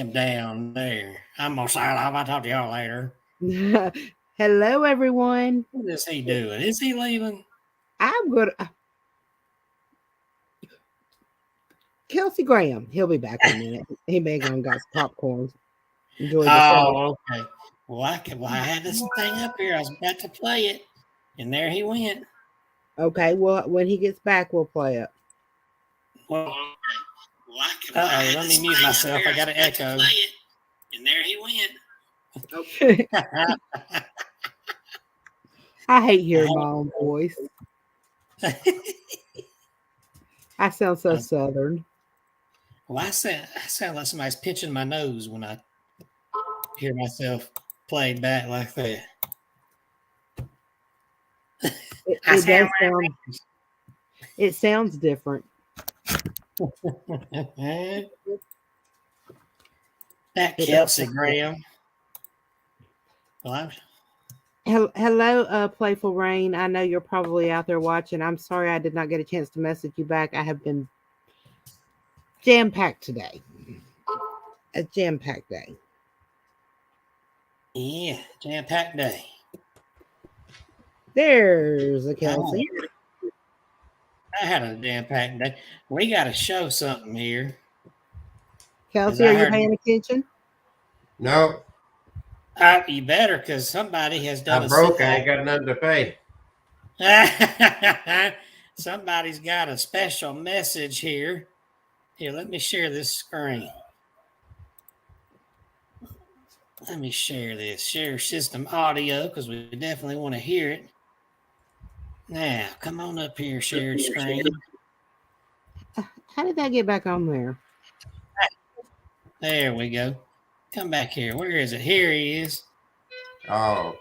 down there. I'm gonna sign off. I'll talk to y'all later. Hello, everyone. What is he doing? Is he leaving? I'm good. Kelsey Graham. He'll be back in a minute. He may go and got some popcorn. Enjoy the show. Oh, okay. I had this thing up here. I was about to play it, and there he went. Okay. Well, when he gets back, we'll play it. Well, let me mute myself. I got an echo. And there he went. Okay. I hate hearing my own voice. I sound so southern. Well, I sound like somebody's pinching my nose when I hear myself played back like that. It sounds different. That Kelsey Graham. Well, hello, Playful Rain. I know you're probably out there watching. I'm sorry I did not get a chance to message you back. I have been jam-packed today. A jam-packed day. Yeah, jam-packed day. There's a Kelsey. I had a jam-packed day. We got to show something here. Kelsey, are you paying attention? No. You better, because somebody has done. I'm broke. I ain't got nothing to pay. Somebody's got a special message here. Here, let me share this screen. Let me share this. Share system audio, because we definitely want to hear it. Now, come on up here, shared screen. How did that get back on there? There we go. Come back here. Where is it? Here he is. Oh.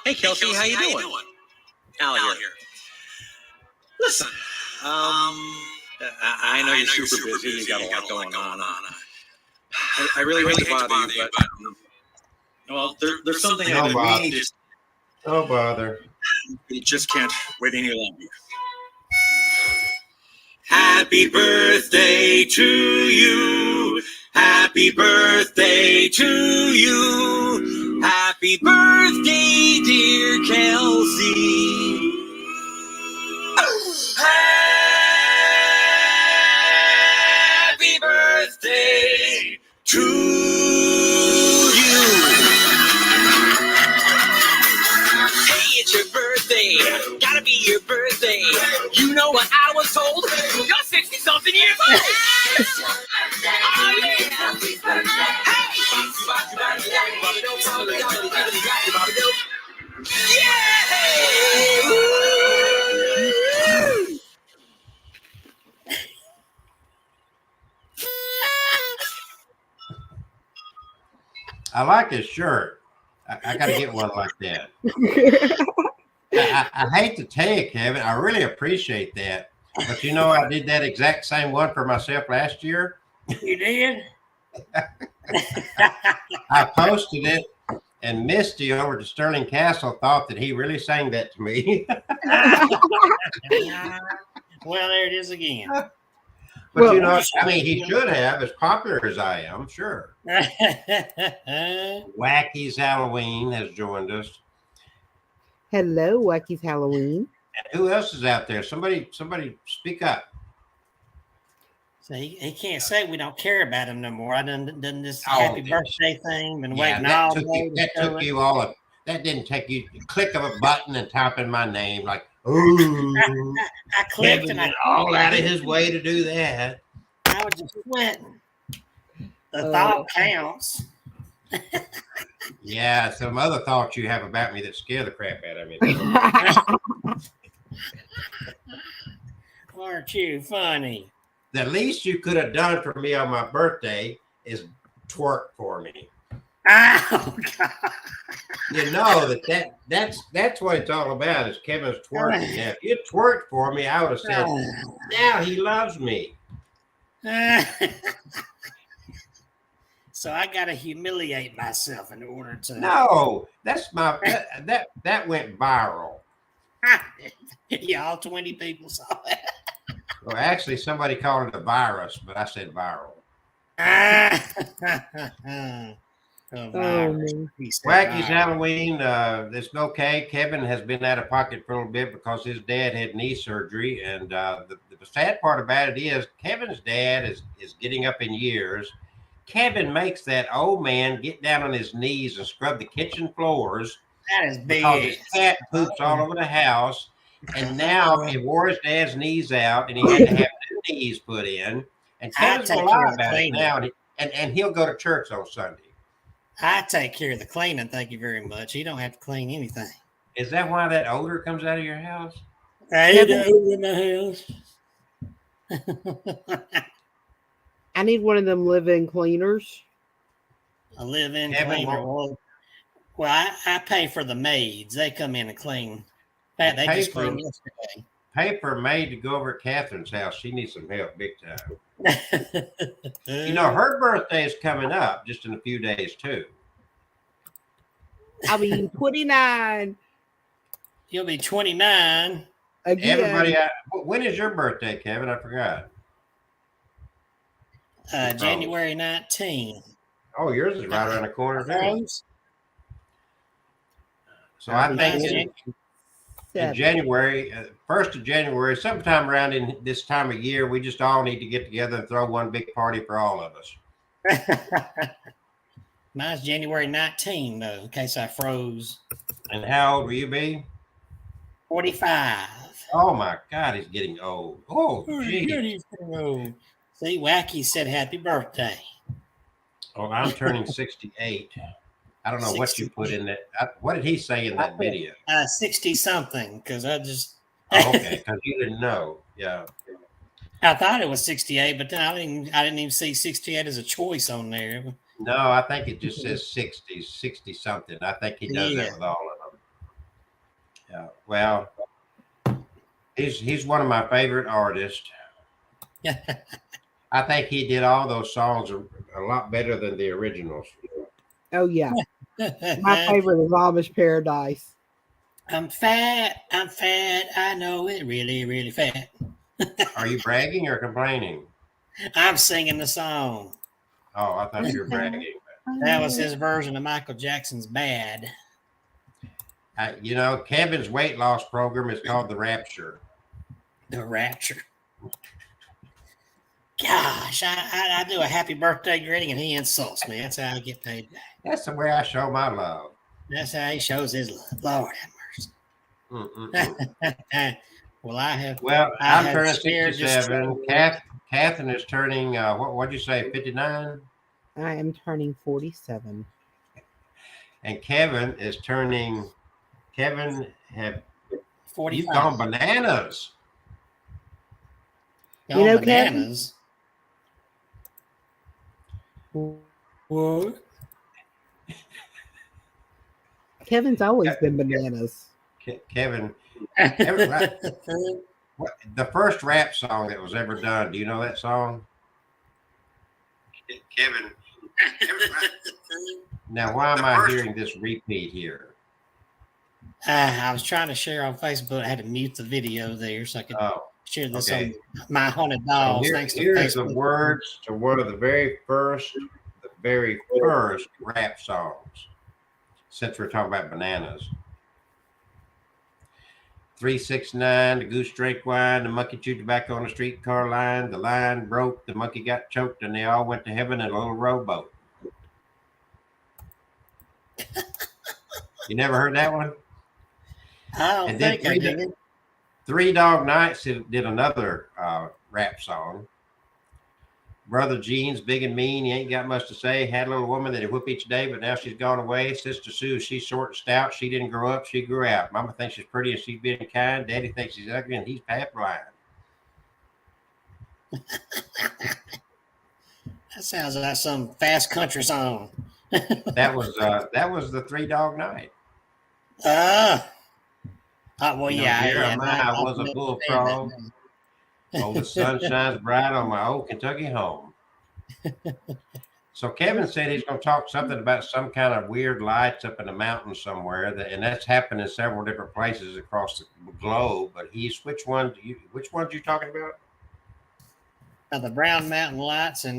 Hey, Kelsey, how you doing? Al here. Listen, I know you're super busy. You got a lot going on. I really hate to bother you, but well, there's something I really just. No bother. You just can't wait any longer. Happy birthday to you. Happy birthday to you. Happy birthday, dear Kelsey. Happy birthday to you. Hey, it's your birthday. Gotta be your birthday. You know what I was told? You're 60-something years old. Oh, yeah. I like his shirt. I got to get one like that. I hate to tell you, Kevin, I really appreciate that. But you know, I did that exact same one for myself last year. You did? I posted it, and Misty over to Sterling Castle thought that he really sang that to me. Well, there it is again. But well, you know, I mean, he should have, as popular as I am, sure. Wacky's Halloween has joined us. Hello, Wacky's Halloween. And who else is out there? Somebody speak up. So he can't say we don't care about him no more. I done this happy birthday thing. Been waiting all day. That took you all. That didn't take you. Click of a button and type in my name like. Ooh, I clicked and I all out of his way to do that. I was just sweating. The thought counts. Yeah, some other thoughts you have about me that scare the crap out of me. Aren't you funny? The least you could have done for me on my birthday is twerk for me. Oh, God. You know that's what it's all about is Kevin's twerking. Now, if you twerked for me, I would have said, now he loves me. So I got to humiliate myself in order to. No, that's my that went viral. Yeah, all 20 people saw it. Well, actually, somebody called it a virus, but I said viral. Oh, Oh, virus. man. He said Wacky's virus. Halloween. It's okay. Kevin has been out of pocket for a little bit because his dad had knee surgery, and the sad part about it is Kevin's dad is getting up in years. Kevin makes that old man get down on his knees and scrub the kitchen floors That is because his big. cat poops all over the house. And now he wore his dad's knees out, and he had to have new knees put in. And I Kevin's take gonna lie care of the about it cleaning. now, and he'll go to church on Sunday. I take care of the cleaning. Thank you very much. You don't have to clean anything. Is that why that odor comes out of your house? I Kevin- do in the house. I need one of them live-in cleaners. A live-in Kevin cleaner. Well, I pay for the maids. They come in and clean. In fact, they Pay just for cleaned them. yesterday. Pay for a maid to go over at Catherine's house. She needs some help big time. You know, her birthday is coming up just in a few days, too. I'll be 29 You'll be 29. again. Everybody, when is your birthday, Kevin? I forgot. January 19. Oh, yours is right around the corner, too. Rose? So I Mine's think in Seven. January, 1st of January, sometime around in this time of year, we just all need to get together and throw one big party for all of us. Mine's January 19, though, in case I froze. And how old will you be? 45. Oh my God, he's getting old. Oh, gee. See, Wacky said happy birthday. Oh, I'm turning 68. I don't know what you put in that. What did he say in that video? 60 something, because I just. Oh, okay, because you didn't know. Yeah. I thought it was 68, but then I didn't even see 68 as a choice on there. No, I think it just says 60 something. I think he does Yeah. that with all of them. Yeah. Well, he's one of my favorite artists. I think he did all those songs a lot better than the originals. Oh, yeah. My favorite is Amish Paradise. I'm fat. I know it really, really fat. Are you bragging or complaining? I'm singing the song. Oh, I thought you were bragging. That was his version of Michael Jackson's Bad. You know, Kevin's weight loss program is called The Rapture. The Rapture. Gosh, I do a happy birthday greeting and he insults me. That's how I get paid back. That's the way I show my love. That's how he shows his love. Lord have Mm-mm-mm. mercy. Well, Well, I I'm had turning spared just 67. Catherine is turning, what'd you say, 59? I am turning 47. And Kevin is turning, Kevin, you've 45. gone bananas. Y'all You know, Kevin? bananas. What? Kevin's always been bananas. Kevin, the first rap song that was ever done, do you know that song? Kevin. Now, why am I hearing this repeat here? I was trying to share on Facebook. I had to mute the video there so I could Oh, share this okay. on My Haunted so Dolls. Thanks to here's the Facebook. words to one of the very first rap songs, since we're talking about bananas. 369, the goose drank wine, the monkey chewed tobacco on the streetcar line, the line broke, the monkey got choked, and they all went to heaven in a little rowboat. You never heard that one? I don't And then think I did. Three Dog Nights did another rap song. Brother Gene's big and mean. He ain't got much to say. Had a little woman that he whip each day, but now she's gone away. Sister Sue, she's short and stout. She didn't grow up. She grew out. Mama thinks she's pretty and she's being kind. Daddy thinks she's ugly and he's half blind. That sounds like some fast country song. That was the Three Dog Night. Well, You know, yeah. Jeremiah was a bullfrog. Oh, the sun shines bright on my old Kentucky home. So Kevin said he's going to talk something about some kind of weird lights up in the mountains somewhere, and that's happened in several different places across the globe. But which ones you talking about? The Brown Mountain Lights in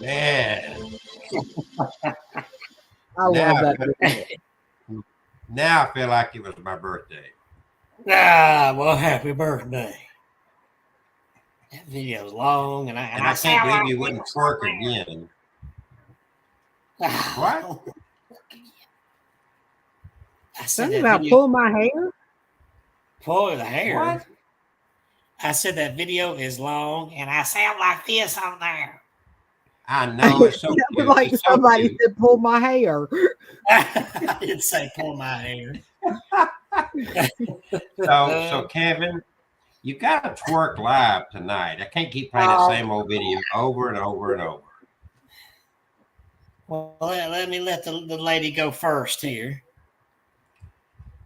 Man, I love now, that video. now I feel like it was my birthday. Ah, well, happy birthday. That video's long, and I And I can't believe you wouldn't twerk again. What? I said Something that about video, pull my hair. pull the hair. What? I said that video is long, and I sound like this on there. I know it's so That was cute. like It's so somebody cute. said, "Pull my hair." I didn't say pull my hair. So Kevin, you got to twerk live tonight. I can't keep playing the same old video over and over and over. Well, let me let the lady go first here.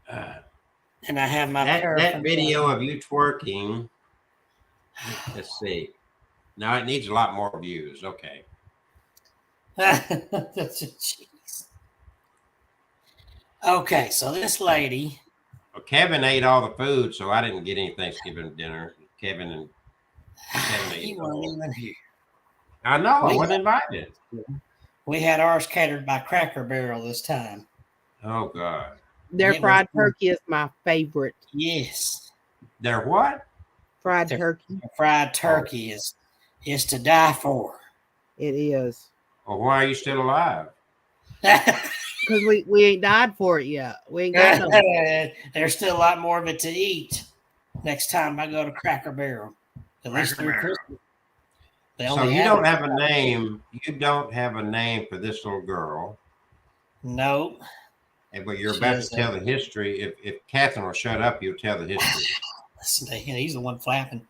And I have my That video of you twerking. Let's see. Now it needs a lot more views. Okay. Jeez. Okay, so this lady. Well, Kevin ate all the food, so I didn't get any Thanksgiving dinner. Kevin ate You it all. weren't even here. I know. I wasn't invited. We had ours catered by Cracker Barrel this time. Oh God. Their It fried was- turkey is my favorite. Yes. They're what? Fried They're- turkey. Fried turkey is to die for. It is. Well, why are you still alive? Because we ain't died for it yet. We ain't got no. There's still a lot more of it to eat next time I go to Cracker Barrel. At least through Christmas. They So only you don't it- have a name. You don't have a name for this little girl. No. But you're She about to is, tell the history. If Catherine will shut up, you'll tell the history. Listen to him. He's the one flapping.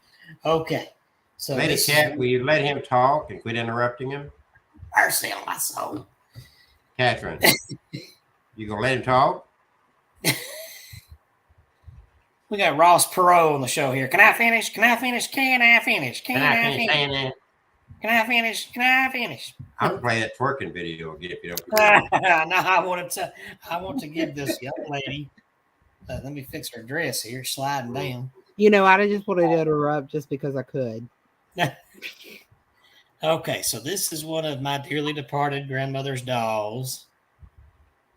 Okay. So Lady this Cat, will you let him talk and quit interrupting him? mercy on my soul. Catherine, you gonna let him talk? We got Ross Perot on the show here. Can I finish? Can I finish? Can I finish? Can I finish? saying that? Can I finish? Can I finish? I'll play that twerking video again if you don't. No, I want to give this young lady. Let me fix her dress here, sliding down. You know, I just wanted to interrupt just because I could. Okay, so this is one of my dearly departed grandmother's dolls.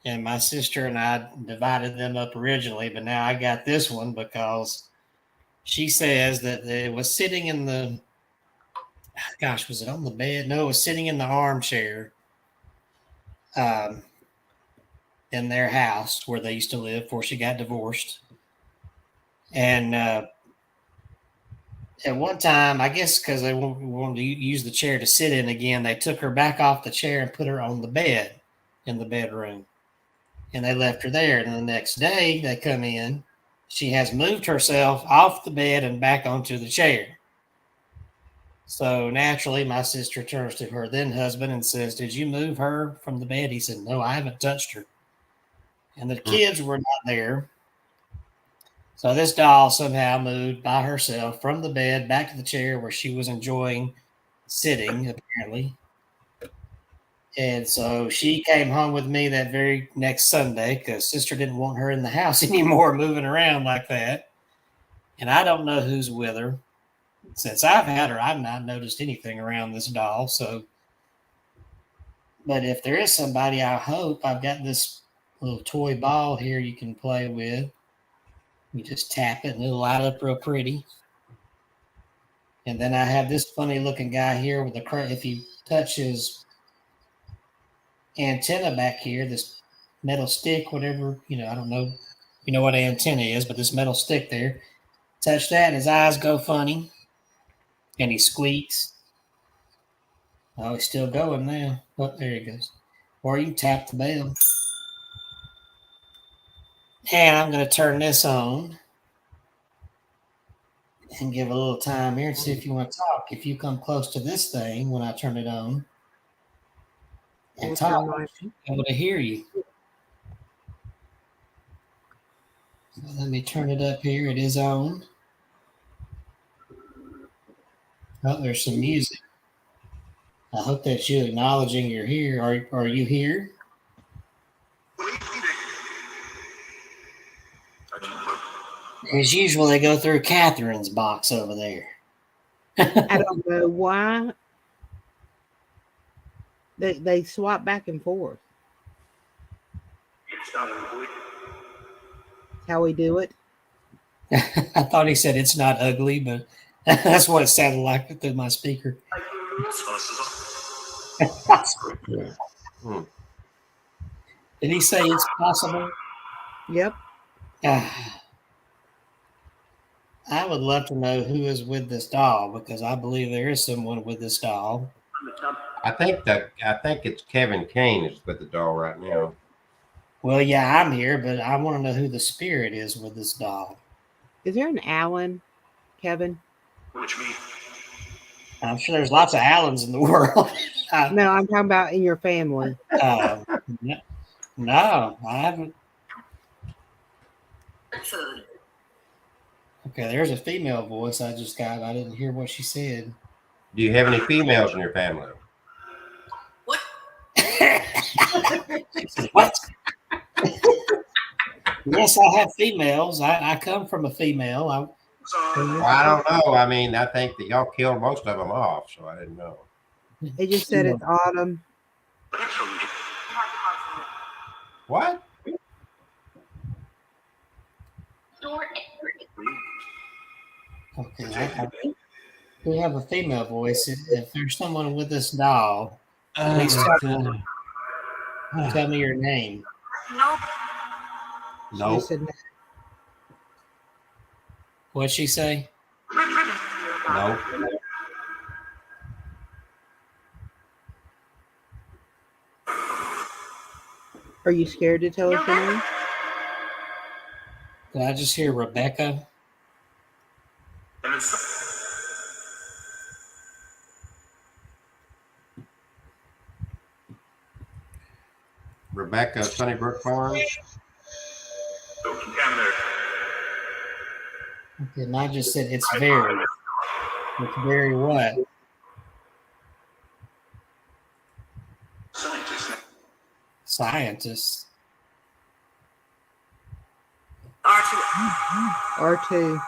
And my sister and I divided them up originally, but now I got this one because she says that it was sitting in the, gosh, was it on the bed? No, it was sitting in the armchair in their house where they used to live before she got divorced. And at one time, I guess because they wanted to use the chair to sit in again, they took her back off the chair and put her on the bed in the bedroom. And they left her there. And the next day they come in, she has moved herself off the bed and back onto the chair. So naturally, my sister turns to her then husband and says, "Did you move her from the bed?" He said, "No, I haven't touched her." And the kids were not there. So this doll somehow moved by herself from the bed back to the chair where she was enjoying sitting, apparently. And so she came home with me that very next Sunday because sister didn't want her in the house anymore, moving around like that. And I don't know who's with her. Since I've had her, I've not noticed anything around this doll. So, but if there is somebody, I hope I've got this little toy ball here you can play with. You just tap it and it'll light up real pretty. And then I have this funny looking guy here with a, if you touch his antenna back here, this metal stick, whatever, I don't know, you know what an antenna is, but this metal stick there, touch that and his eyes go funny and he squeaks. Oh, he's still going now. Oh, there he goes. Or you tap the bell. And I'm going to turn this on and give a little time here and see if you want to talk. If you come close to this thing when I turn it on and talk, I'll be able to hear you. So let me turn it up here. It is on. Oh, there's some music. I hope that's you acknowledging you're here. Are you here? As usual, they go through Catherine's box over there. I don't know why. They swap back and forth. How we do it. I thought he said it's not ugly, but that's what it sounded like through my speaker. Did he say it's possible? Yep. Ah, I would love to know who is with this doll because I believe there is someone with this doll. I think it's Kevin Kane is with the doll right now. Well, yeah, I'm here, but I want to know who the spirit is with this doll. Is there an Alan, Kevin? I'm sure there's lots of Allens in the world. No, I'm talking about in your family. No, I haven't. Okay, there's a female voice I just got. I didn't hear what she said. Do you have any females in your family? What? Yes, I have females. I come from a female. Well, I don't know. I mean, I think that y'all killed most of them off, so I didn't know. It just said it's autumn. What? Okay, we have a female voice. If there's someone with this doll, please tell me your name. She No. said no. What'd she say? No. Are you scared to tell us your name? Did I just hear Rebecca? Rebecca Sunnybrook Farms. Okay, and I just said it's very. It's very what? Scientist. R2.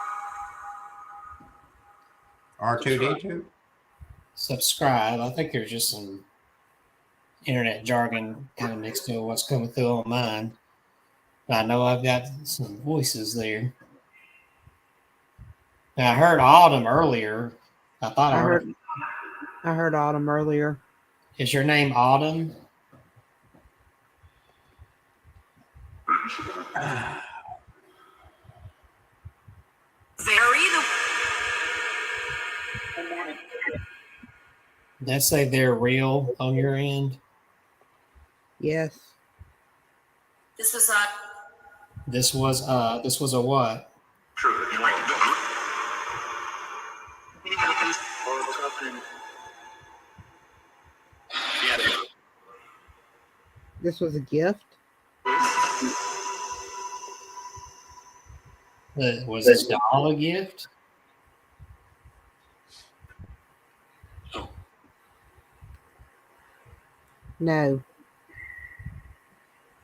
R2D2. Subscribe. I think there's just some internet jargon kind of mixed in what's coming through on mine. But I know I've got some voices there. Now, I heard Autumn earlier. I thought I heard. I heard autumn earlier. Is your name Autumn? Did that say they're real on your end? Yes. This was This was a what? This was a gift. Was this doll a gift? No.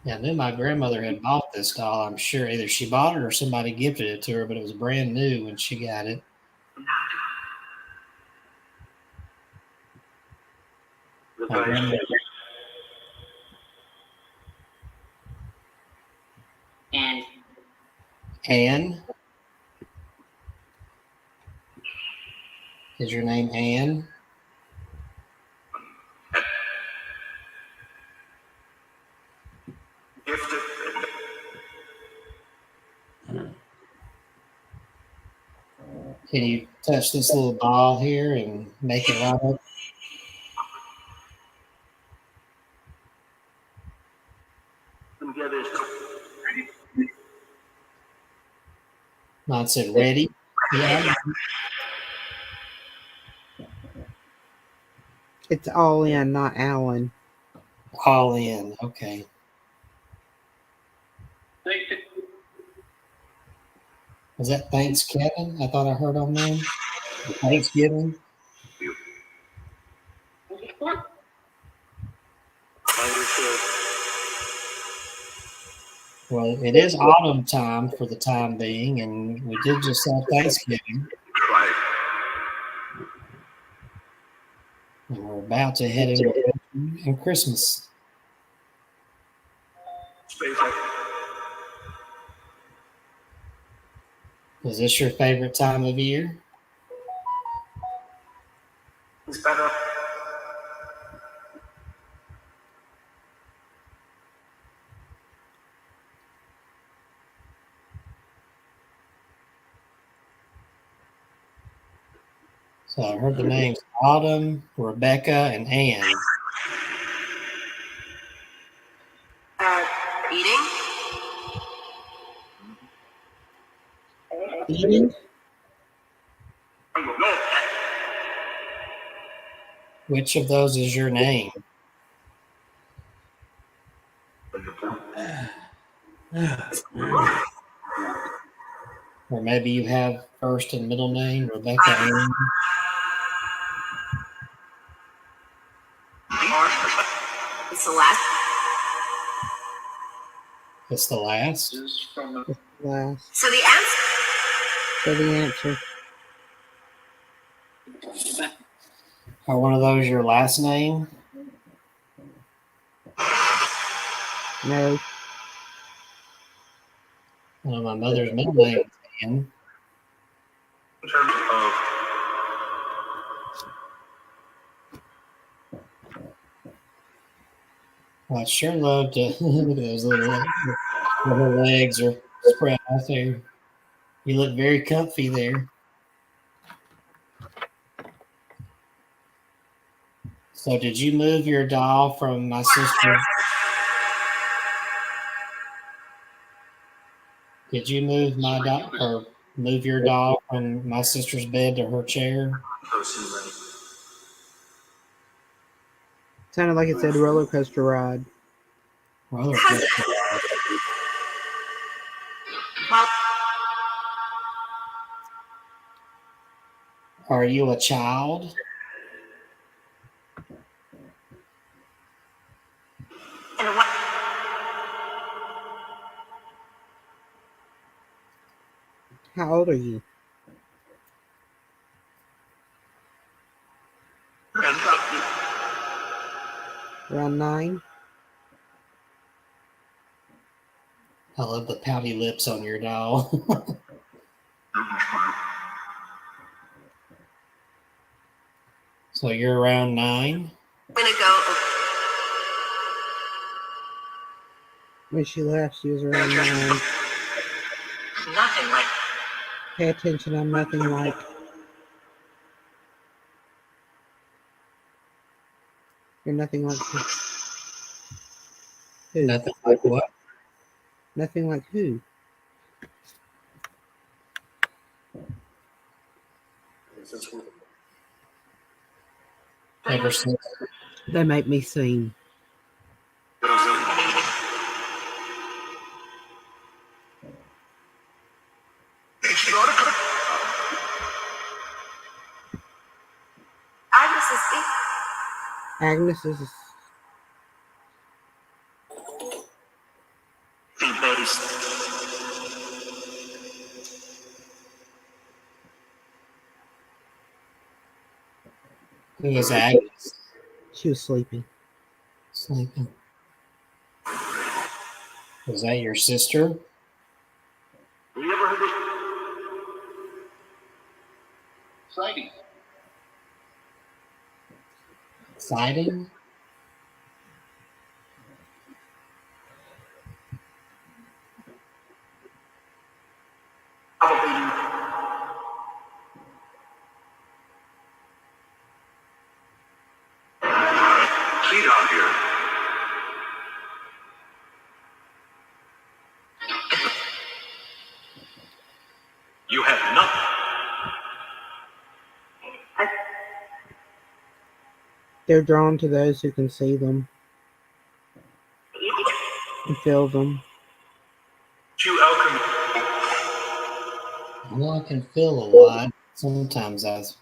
Yeah, I knew my grandmother had bought this doll. I'm sure either she bought it or somebody gifted it to her, but it was brand new when she got it. My grandmother. Anne? Is your name Anne? Can you touch this little ball here and make it right up? No, it said ready. Yeah. It's all in, not Alan. All in. Okay. Was that Thanksgiving? I thought I heard on there. Thanksgiving. Well, it is autumn time for the time being, and we did just have Thanksgiving. And we're about to head into Christmas. Is this your favorite time of year? So I heard the names Autumn, Rebecca, and Ann. Eating? Eating? Which of those is your name? Or maybe you have first and middle name, Rebecca, Ann. It's the last. It's the last. Last. So the answer. So the answer. Are one of those your last name? No. Well, my mother's middle name is Ann. In terms of Well, I'd sure love to look at those little legs are spread out there. You look very comfy there. So, did you move your doll from my sister? Did you move my doll or move your doll from my sister's bed to her chair? Sounded like it said roller coaster ride. Roller coaster. Well, Are you a child? and what? How old are you? Around 9? I love the pouty lips on your doll. So you're around 9? I'm gonna go. When she left, she was around 9. Nothing like. Pay attention, I'm nothing like. You're nothing like who? Who? Nothing like what? Nothing like who? Ever since They make me sing. Agnes is Agnes is who is Agnes? she was sleeping. Sleeping. Was that your sister? Have you ever heard of sighting? Exciting? Feet out here. You have nothing. They're drawn to those who can see them and feel them. You alchemy. Well, I can feel a lot. Sometimes I was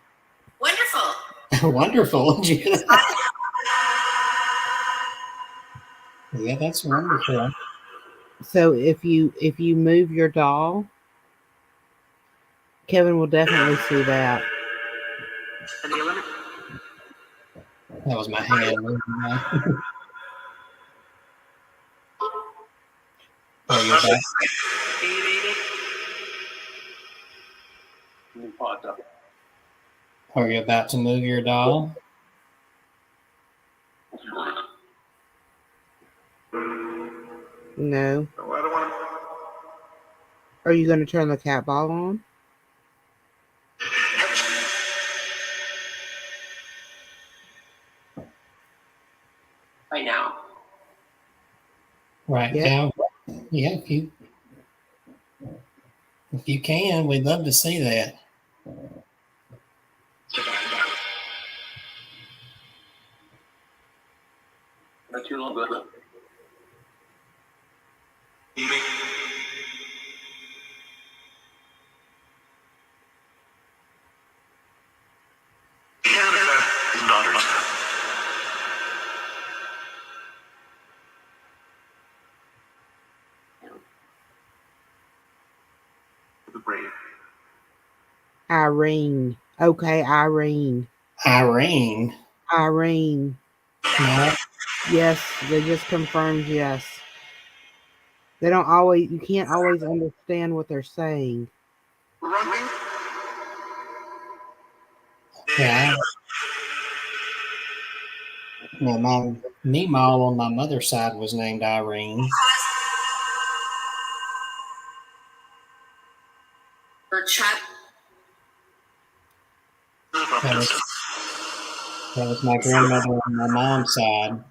wonderful. wonderful. Did you hear that? Yeah, that's wonderful. So if you move your doll, Kevin will definitely see that. That was my hand. Are you back? Are you about to move your doll? No. I don't want Are you going to turn the cat ball on? right Yeah. now. Yeah, if you can, we'd love to see that. Not too long ago. Daughters. The brave. Irene. Okay, Irene. Irene. Irene. No, Yes, they just confirmed yes. They don't always, you can't always understand what they're saying. Running. yeah. No, my Meemaw on my mother's side was named Irene. Her child. That was my grandmother on my mom's side.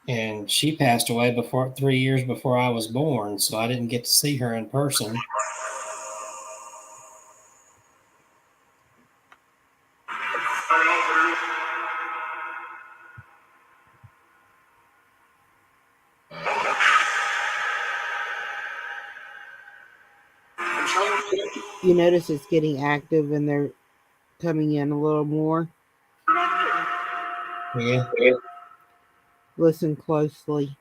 And she passed away 3 years before I was born, so I didn't get to see her in person. You notice it's getting active and they're coming in a little more. Yeah. Listen closely.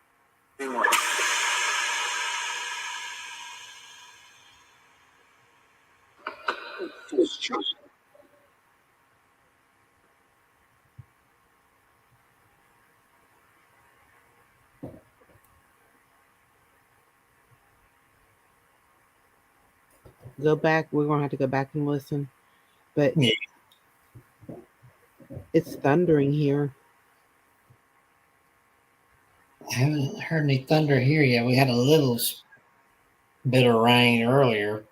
Go back. We're going to have to go back and listen. But Yeah. it's thundering here. I haven't heard any thunder here yet. We had a little bit of rain earlier.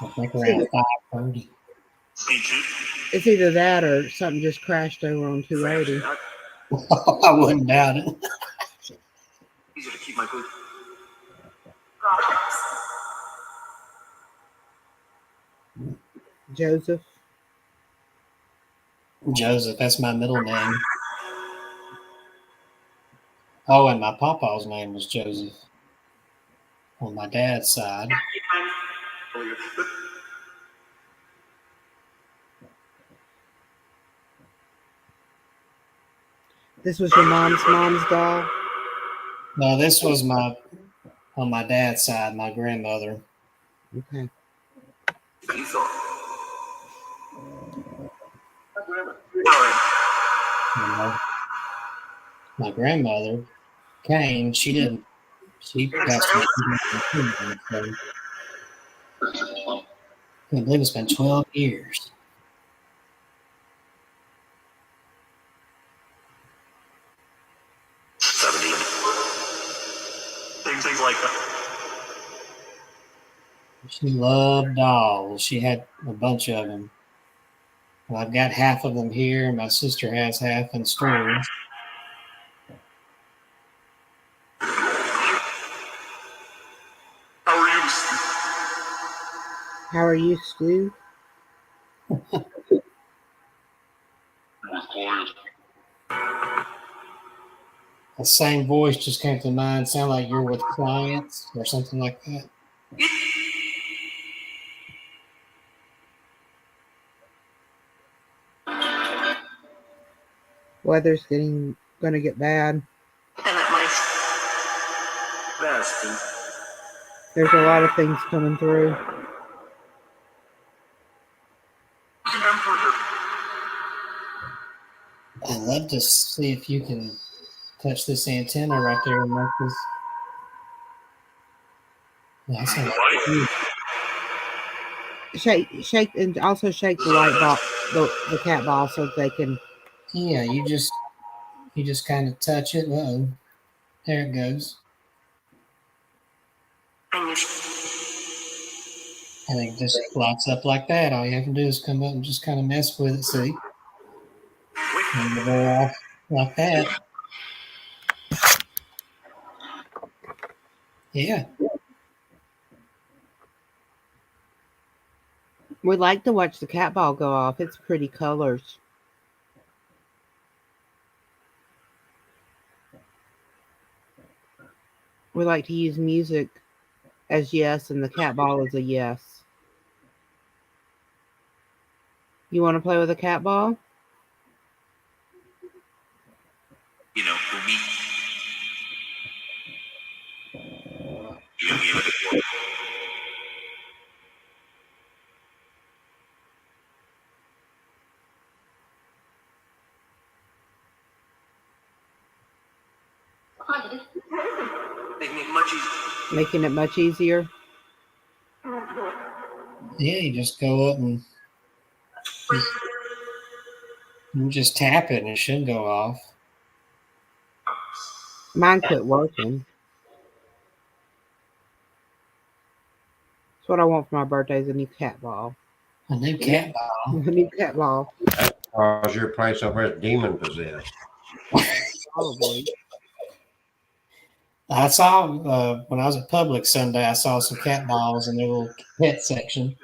I think around 5:30. It's either that or something just crashed over on 280. I wouldn't doubt it. Easy to keep my good. Joseph. Joseph, that's my middle name. Oh, and my papa's name was Joseph on my dad's side. This was your mom's doll? No, this was on my dad's side, my grandmother. Okay. My grandmother, Kane, she passed away. So, I can't believe it's been 12 years. Things like that. She loved dolls. She had a bunch of them. Well, I've got half of them here. My sister has half in storage. How are you, Stu? The same voice just came to mind. Sound like you're with clients or something like that. Weather's gonna get bad. There's a lot of things coming through. I'd love to see if you can touch this antenna right there and make this. That's Shake, and also shake the light ball, the cat ball, so they can. Yeah, you just kind of touch it. Uh-oh. There it goes. And it just lights up like that. All you have to do is come up and just kind of mess with it, see? And it'll go off like that. Yeah. We like to watch the cat ball go off. It's pretty colors. We like to use music as yes, and the cat ball is a yes. You want to play with a cat ball? You know, for me. You know, making it much easier. Making it much easier. Yeah, you just go up and you just tap it and it should go off. Mine quit working. That's what I want for my birthday is a new cat ball. A new cat ball. A new cat ball. Because your place over is demon possessed. Probably. I saw when I was at Publix Sunday, I saw some cat balls in their little pet section.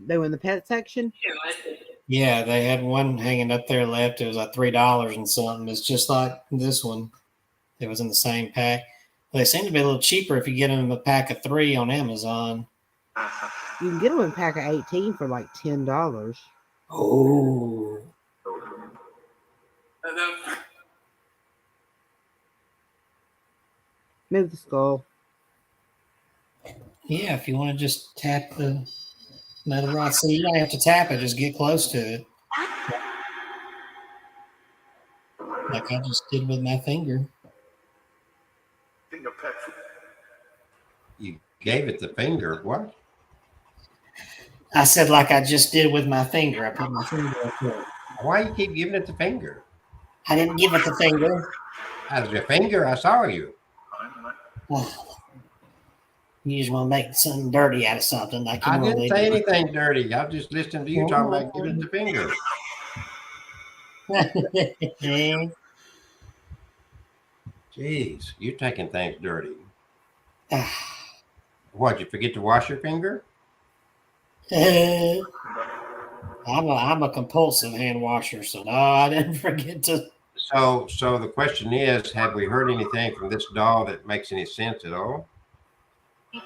They were in the pet section. Yeah, they had one hanging up there left. It was like $3 and something. It's just like this one. It was in the same pack. They seem to be a little cheaper if you get them a pack of 3 on Amazon. You can get them in a pack of 18 for like $10. Oh. Move the skull. Yeah, if you want to just tap the metal rod. So you don't have to tap it, just get close to it. Like I just did with my finger. You gave it the finger. What? I said like I just did with my finger. I put my finger up there. Why you keep giving it the finger? I didn't give it the finger. As your finger, I saw you. Oh, you just want to make something dirty out of something. Like you I normally didn't say do. anything dirty. I was just listening to you talking about giving it the finger. Jeez, you're taking things dirty. What, you forget to wash your finger? I'm a compulsive hand washer, so no, I didn't forget to. So the question is, have we heard anything from this doll that makes any sense at all?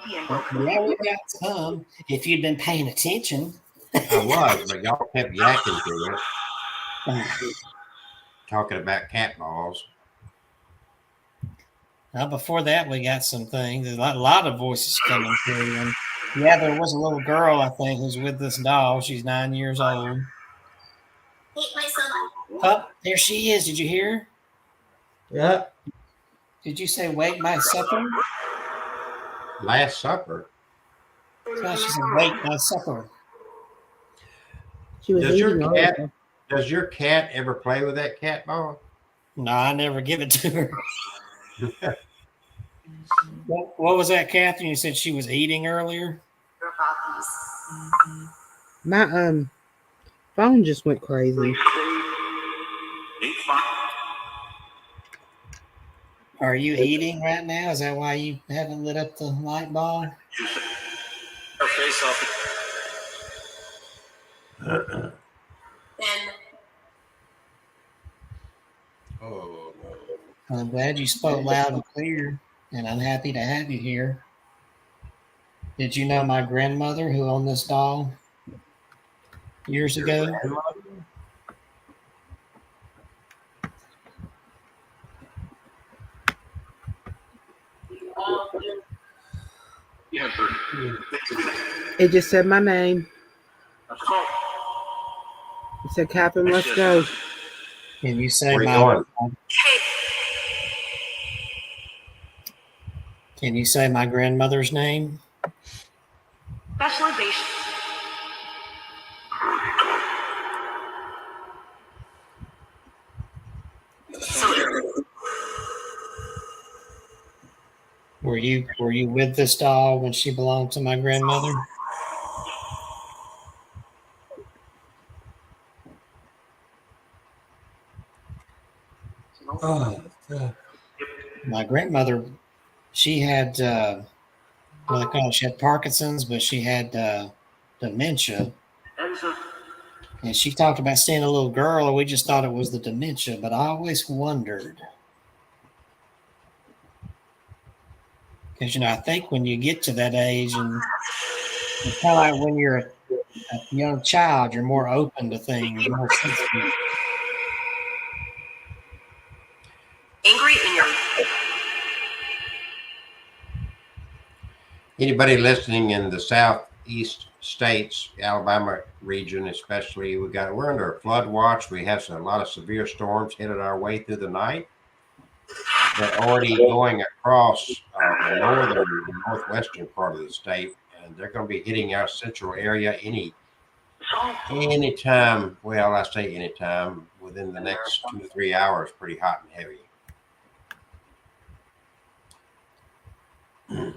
Yeah, we got some. If you'd been paying attention. I was, but y'all kept yakking to it. Talking about cat balls. Before that, we got some things. There's a lot of voices coming through. And yeah, there was a little girl, I think, who's with this doll. She's 9 years old. Oh, there she is. Did you hear her? Yeah. Did you say wait my supper? Last Supper. No, she said wait my supper. She was Does your eating cat all Does your cat ever play with that cat ball? No, I never give it to her. What was that, Catherine? You said she was eating earlier? My phone just went crazy. Are you eating right now? Is that why you haven't lit up the light bulb? Her face off. Oh, no. I'm glad you spoke loud and clear, and I'm happy to have you here. Did you know my grandmother who owned this doll years ago? Yeah, It just said my name. It said, Catherine, let's go. Can you say Where you my going? Can you say my grandmother's name? Specialization. Were you with this doll when she belonged to my grandmother? Oh, My grandmother, she had what they call it, she had Parkinson's, but she had dementia. And she talked about seeing a little girl, and we just thought it was the dementia. But I always wondered, because I think when you get to that age, and it's kind of like when you're a young child, you're more open to things, more sensitive. Angry in your anybody listening in the southeast states, Alabama region especially, we're under a flood watch. We have a lot of severe storms headed our way through the night. They're already going across the northern and northwestern part of the state, and they're going to be hitting our central area anytime. Well, I say anytime within the next 2 to 3 hours. Pretty hot and heavy. A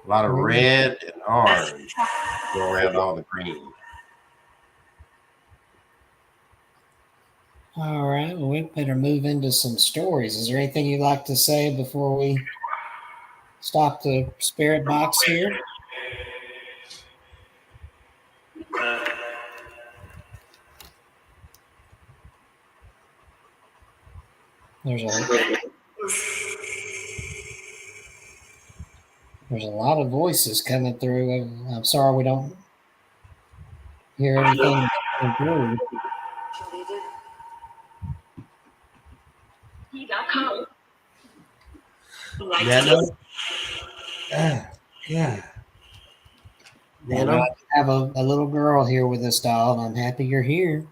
lot of red and orange go around all the green. All right, well, we better move into some stories. Is there anything you'd like to say before we stop the spirit box here? There's a lot of voices coming through. I'm sorry we don't hear anything coming through. Yeah. And I have a little girl here with us, doll, and I'm happy you're here.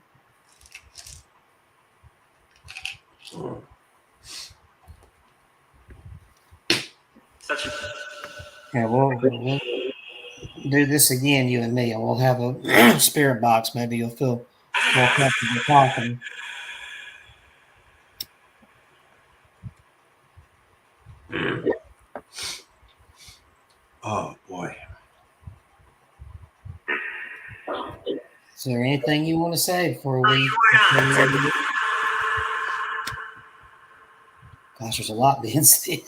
Yeah, we'll do this again, you and me, and we'll have a spirit box. Maybe you'll feel more comfortable talking. Oh boy. Is there anything you want to say before we? Gosh, there's a lot being said.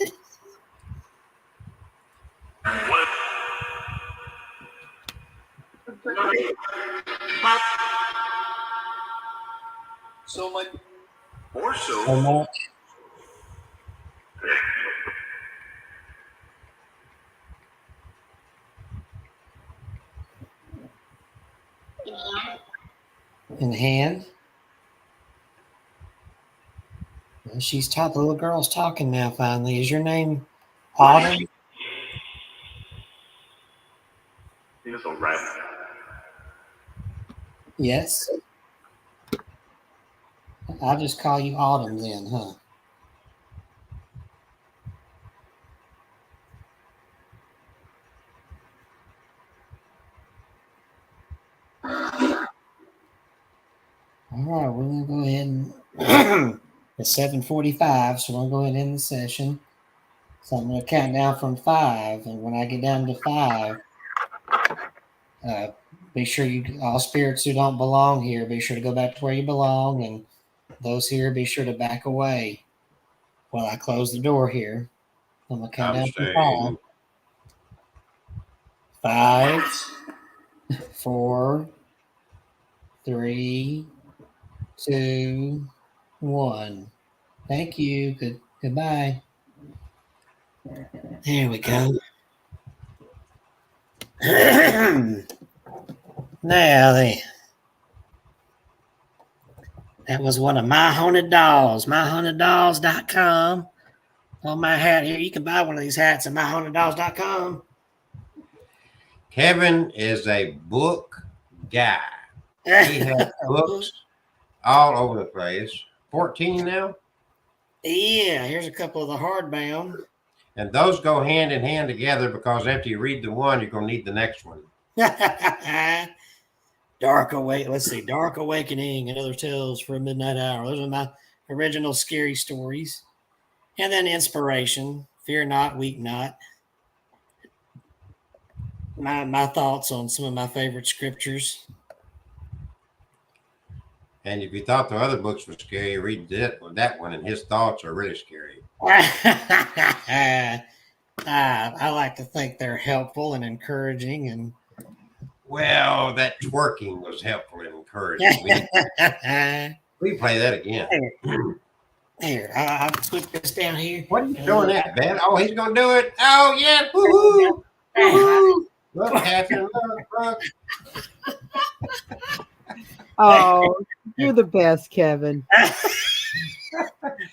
So much. More so. So much. In hand. Well, she's talking. The little girl's talking now. Finally, is your name Autumn? He was a rat. Yes. I'll just call you Autumn then, huh? All right, we're gonna go ahead and it's 7:45, so we'll go ahead and end the session. So I'm gonna count down from 5, and when I get down to 5, be sure you all spirits who don't belong here, be sure to go back to where you belong, and those here, be sure to back away while I close the door here. I'm gonna count down from 5. 5, 4, 3, 2, 1. Thank you. Goodbye. There we go. Now then. That was one of My Haunted Dolls, myhauntedolls.com. On my hat here, you can buy one of these hats at myhauntedolls.com. Kevin is a book guy. He has books all over the place. 14 now? Yeah, here's a couple of the hardbound. And those go hand in hand together because after you read the one, you're going to need the next one. Dark Awakening and Other Tales for a Midnight Hour. Those are my original scary stories. And then Inspiration, Fear Not, Weep Not. My thoughts on some of my favorite scriptures. And if you thought the other books were scary, read that one, and his thoughts are really scary. I like to think they're helpful and encouraging, and Well, that twerking was helpful and encouraging. We play that again. here, I'll put this down here. What are you doing that, man? Oh, he's gonna do it. Oh yeah, woohoo! Woohoo! Look, Catherine, look. Oh, you're the best, Kevin.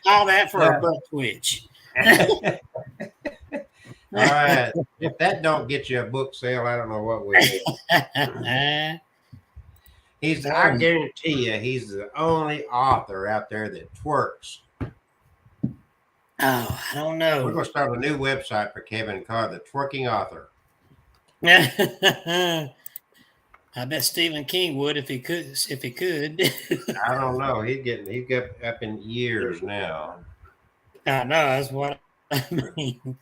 All that for a butt twitch. All right. If that don't get you a book sale, I don't know what will. I guarantee you, he's the only author out there that twerks. Oh, I don't We're know. gonna start a new website for Kevin Carr, the twerking author. I bet Stephen King would if he could. I don't know. He's got up in years now. I know that's what I mean.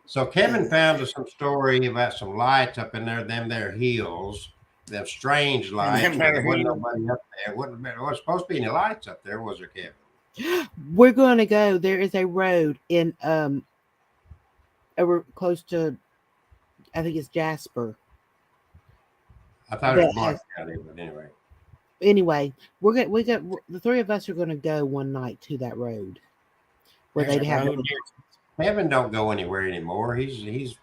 So Kevin found us some story about some lights up in their hills, them strange lights. Them There there wasn't hills. nobody up there. Wasn't supposed to be any lights up there, was there, Kevin? We're going to go. There is a road in close to, I think it's Jasper. I thought it was That Mark has- County, but anyway. Anyway, the three of us are going to go one night to that road where There's they'd a have road Kevin don't go anywhere anymore. He's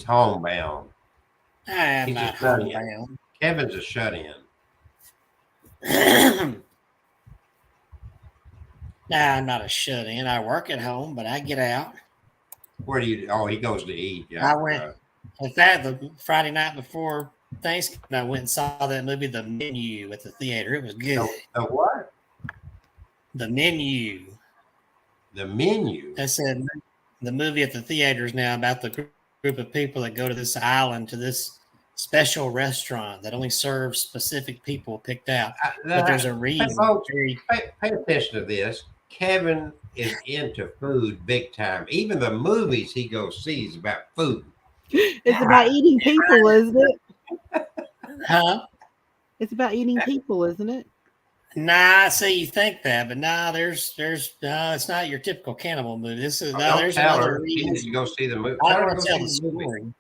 homebound. I'm He's not just running. homebound. Kevin's a shut-in. Nah, I'm not a shut-in. I work at home, but I get out. Where do you? Oh, he goes to eat. Yeah. I went- In fact, the Friday night before Thanksgiving, I went and saw that movie, The Menu, at the theater. It was good. The what? The Menu. The Menu. I said the movie at the theaters now about the group of people that go to this island, to this special restaurant that only serves specific people picked out. But there's a reason. folks, Very- Pay attention to this. Kevin is into food big time. Even the movies he goes sees about food. It's about eating people, isn't it? Huh? It's about eating people, isn't it? Nah, see, you think that, but nah, there's it's not your typical cannibal movie. This is Don't there's tell another her. She needs reason. to go see the movie. I Tell her want to to go tell the see the movie. story.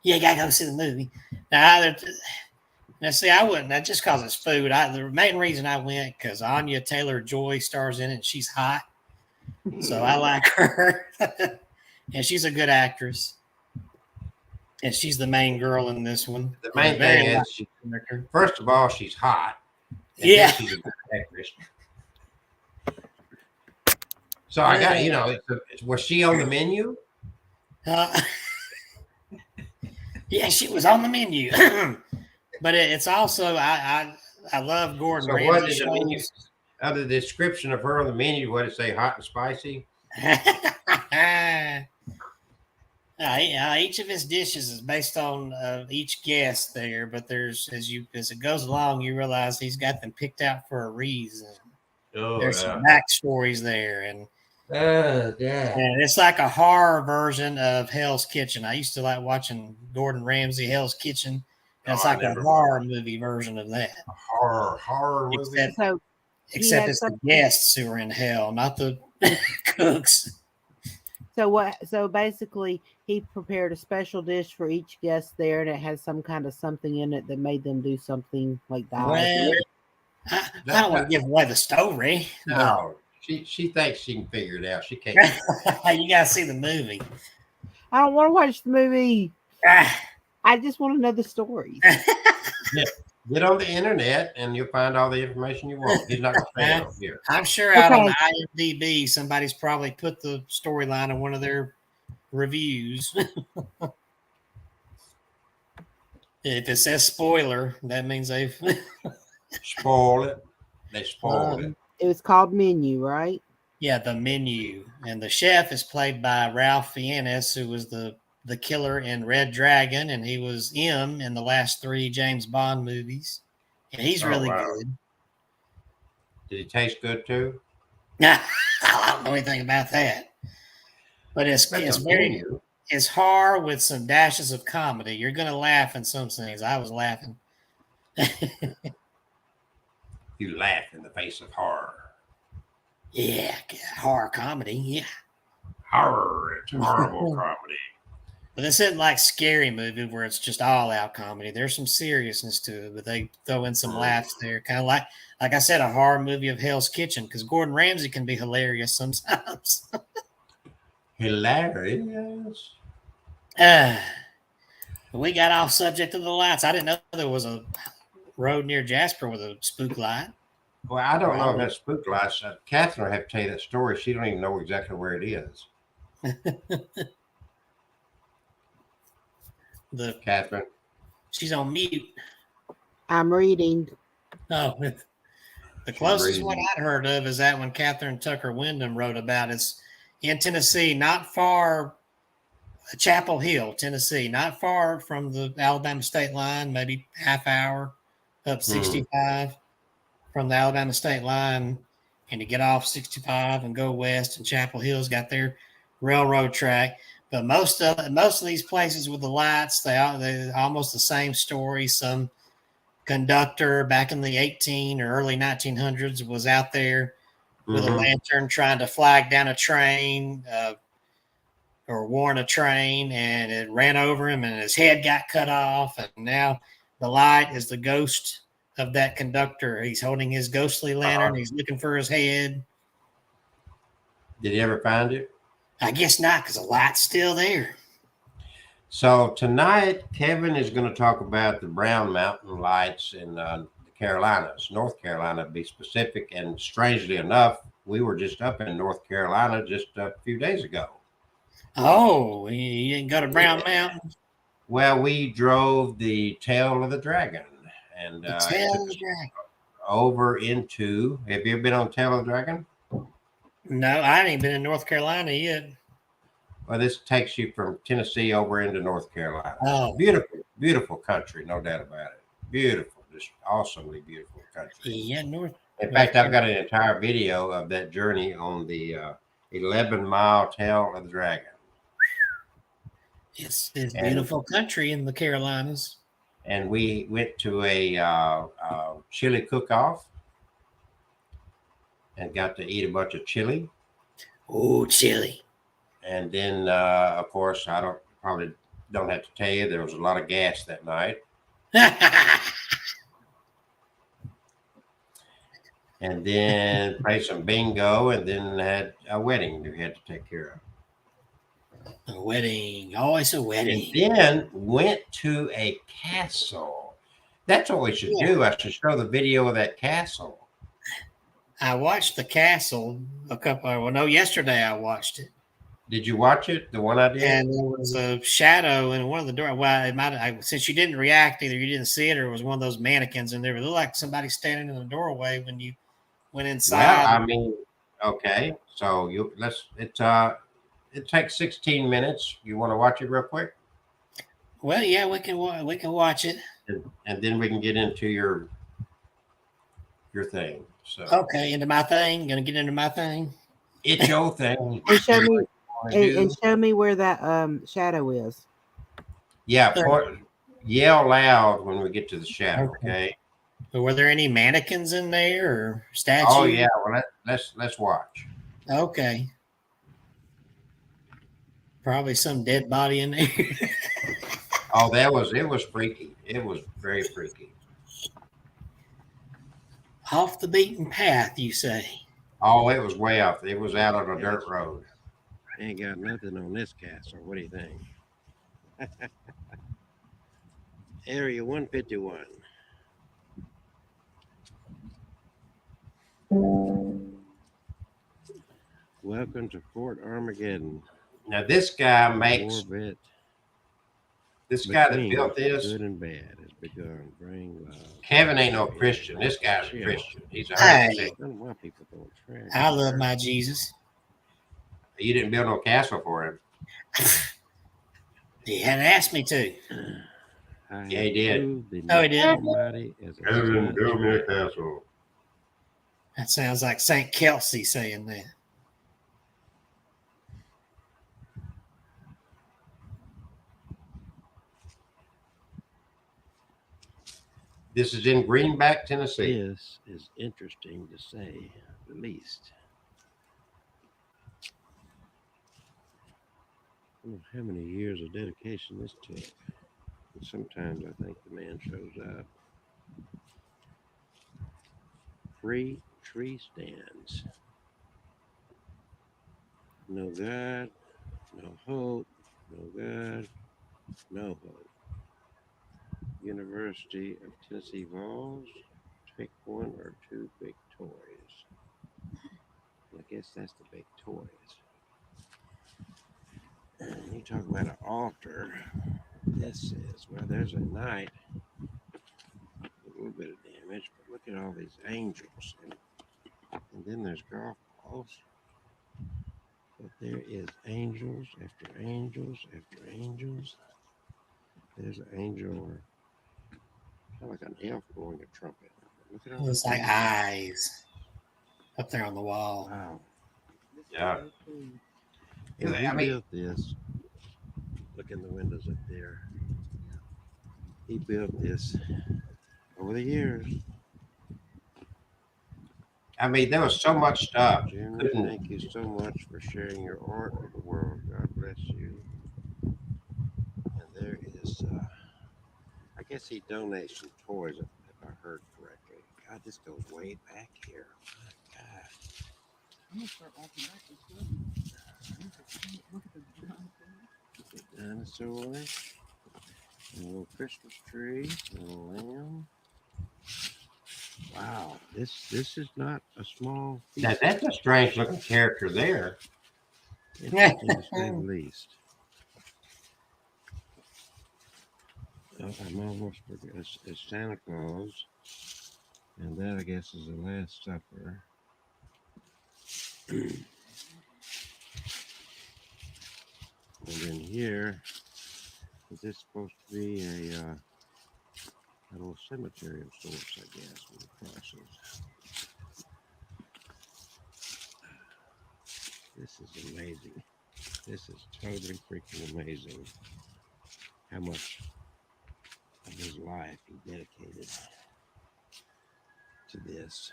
Yeah, you gotta go see the movie. Now, see, I wouldn't. That just cause it's food. The main reason I went because Anya Taylor-Joy stars in it, and she's hot, so I like her, and she's a good actress, and she's the main girl in this one. The main Very thing nice is, character. first of all, she's hot. and Yeah. then she's a good actress. So I got, was she on the menu? Yeah, she was on the menu. But it's also I love Gordon So what Ramsay did the menu, shows. the description of her on the menu, what did it say, hot and spicy? Each of his dishes is based on each guest there, but there's as it goes along, you realize he's got them picked out for a reason. Oh, There's some backstories there, and yeah. and it's like a horror version of Hell's Kitchen. I used to like watching Gordon Ramsay Hell's Kitchen. It's Oh, I like a never- horror movie version of that, Horror movie. except So he except had it's the something- guests who are in hell, not the cooks. So what? So basically, he prepared a special dish for each guest there, and it has some kind of something in it that made them do something like that. Well, I don't want to give away the story. No, she thinks she can figure it out. She can't. You gotta see the movie. I don't want to watch the movie. Ah, I just want to know the stories. Get on the internet and you'll find all the information you want. He's not going to say it on here. I'm sure out on Okay. IMDb, somebody's probably put the storyline in one of their reviews. If it says spoiler, that means they've. Spoil it. They spoiled it. It was called Menu, right? Yeah, The Menu. And the chef is played by Ralph Fiennes, who was the killer in Red Dragon, and he was M in the last 3 James Bond movies. And he's Oh, really wow. good. Did it taste good too? I don't know anything about that. But it's That's a very menu. it's horror with some dashes of comedy. You're gonna laugh in some scenes. I was laughing. You laugh in the face of horror. Yeah, horror comedy. Yeah. Horror. It's horrible comedy. But this isn't like Scary Movie where it's just all out comedy. There's some seriousness to it, but they throw in some laughs there. Kind of like I said, a horror movie of Hell's Kitchen, because Gordon Ramsay can be hilarious sometimes. Hilarious. We got off subject of the lights. I didn't know there was a road near Jasper with a spook light. Well, I don't know if that's spook lights. Catherine will have to tell you that story. She don't even know exactly where it is. Catherine. She's on mute. I'm reading. Oh, the closest one I'd heard of is that one Catherine Tucker Wyndham wrote about. It's in Tennessee, not far, Chapel Hill, Tennessee, not far from the Alabama state line, maybe half hour up 65 from the Alabama state line. And to get off 65 and go west, and Chapel Hill's got their railroad track. But most of these places with the lights, they're almost the same story. Some conductor back in the 18 or early 1900s was out there with a lantern trying to flag down a train or warn a train, and it ran over him and his head got cut off. And now the light is the ghost of that conductor. He's holding his ghostly lantern. He's looking for his head. Did he ever find it? I guess not, because the light's still there. So tonight, Kevin is going to talk about the Brown Mountain lights in the Carolinas, North Carolina, to be specific. And strangely enough, we were just up in North Carolina just a few days ago. Oh, you didn't go to Brown Mountain? Well, we drove the Tail of the Dragon. And The Tail of the Dragon. Over into, have you ever been on Tail of the Dragon? No, I ain't been in North Carolina yet. Well, this takes you from Tennessee over into North Carolina. Oh. Beautiful, beautiful country, no doubt about it. Beautiful, just awesomely beautiful country. Yeah, In fact, I've got an entire video of that journey on the 11-mile Tail of the Dragon. It's beautiful country in the Carolinas. And we went to a chili cook-off and got to eat a bunch of chili. Oh, chili. And then, of course, probably don't have to tell you, there was a lot of gas that night. And then played some bingo, and then had a wedding we had to take care of. A wedding. Always a wedding. And then went to a castle. That's what we should do. I should show the video of that castle. I watched the castle yesterday I watched it. Did you watch it? The one I did? And there was a shadow in one of the doors. Well, since you didn't react, either you didn't see it or it was one of those mannequins in there. It looked like somebody standing in the doorway when you went inside. Well, I mean, okay. So it takes 16 minutes. You want to watch it real quick? Well, yeah, we can watch it. And then we can get into your thing. So okay, into my thing. Gonna get into my thing. It's your thing. And show me where that shadow is. Yeah, yell loud when we get to the shadow. Okay. Were there any mannequins in there or statues? Oh yeah. Well, let's watch. Okay. Probably some dead body in there. Oh, it was freaky. It was very freaky. Off the beaten path, you say? Oh, it was way off. It was out on a dirt road. Ain't got nothing on this castle. What do you think? Area 151. Welcome to Fort Armageddon. Now this guy makes Orbit. This guy that built this. Good and bad has begun. Bring love. Kevin ain't no Christian. This guy's a Christian. He's a Hey. I love my. my Jesus. You didn't build no castle for him. He hadn't asked me to. Yeah, he did. Oh, he did. Kevin, build me a castle. That sounds like St. Kelsey saying that. This is in Greenback, Tennessee. This is interesting to say the least. I don't know how many years of dedication this took. And sometimes I think the man shows up. Free tree stands. No God, no hope, no God, no hope. University of Tennessee Vols. Pick one or two big toys. I guess that's the big toys. And you talk about an altar. This is, well, there's a knight. A little bit of damage, but look at all these angels. And then there's golf balls. But there is angels after angels after angels. There's an angel, or kind of like an elf blowing a trumpet. Look at all It looks these like angels. eyes up there on the wall. Wow. Yeah. And I he mean- built this. Look in the windows up there. He built this over the years. I mean, there was so much stuff. Junior, Couldn't- thank you so much for sharing your art with the world. God bless you. And there is, I guess he donates some toys, if I heard correctly. God, this goes way back here. My God. Dinosaur, a little Christmas tree, a little lamb. Wow, this is not a small Now, piece. that's a strange looking character there. Interesting to say the least. I'm almost forgetting. It's Santa Claus, and that I guess is the Last Supper. And then here, is this supposed to be a little cemetery of sorts, I guess, with the crosses. This is amazing. This is totally freaking amazing. How much of his life he dedicated to this.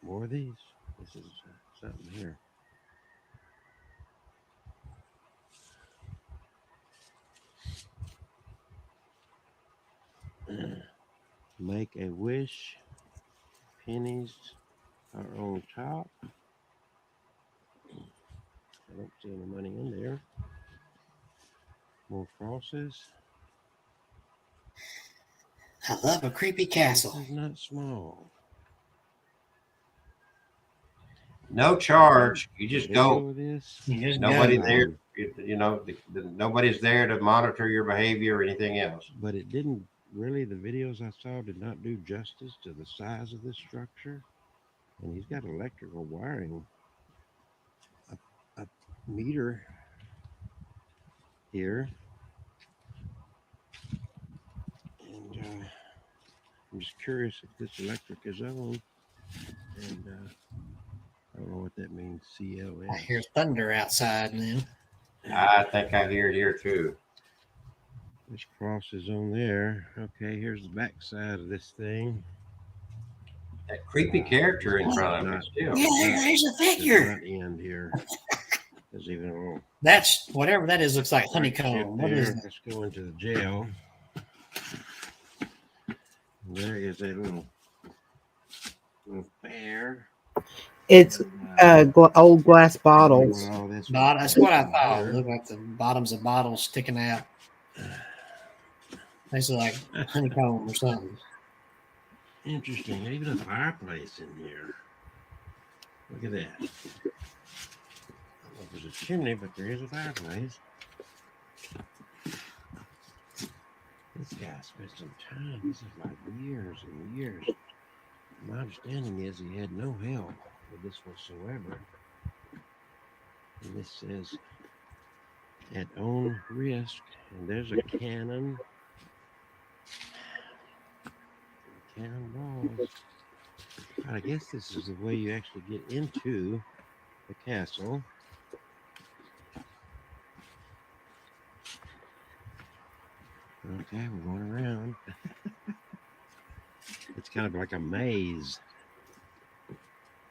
More of these. This is something here. Make a wish. Pennies are on top. I don't see any money in there. More crosses. I love a creepy castle. This is not small. No charge. You just Video go. of this. You just Nobody go. there. You know, nobody's there to monitor your behavior or anything else. But it didn't really, the videos I saw did not do justice to the size of this structure. And he's got electrical wiring. A meter here. And I'm just curious if this electric is on. And I don't know what that means, CLS. I hear thunder outside now. I think I hear it here too. This cross is on there. Okay, here's the back side of this thing. That creepy character in front of me still. Yeah, there's a The figure. front end here. There's even a little That's whatever that is. Looks like ship honeycomb. What there. is that? Let's go into the jail. There is a little bear. It's old glass bottles. All this That's what I thought. here. Look like the bottoms of bottles sticking out. They look like honeycomb or something. Interesting. Even a fireplace in here. Look at that. I don't know if there's a chimney, but there is a fireplace. This guy spent some time. This is like years and years. My understanding is he had no help with this whatsoever. And this says at own risk. And there's a cannon. Cannonballs. I guess this is the way you actually get into the castle. Okay, we're going around. It's kind of like a maze.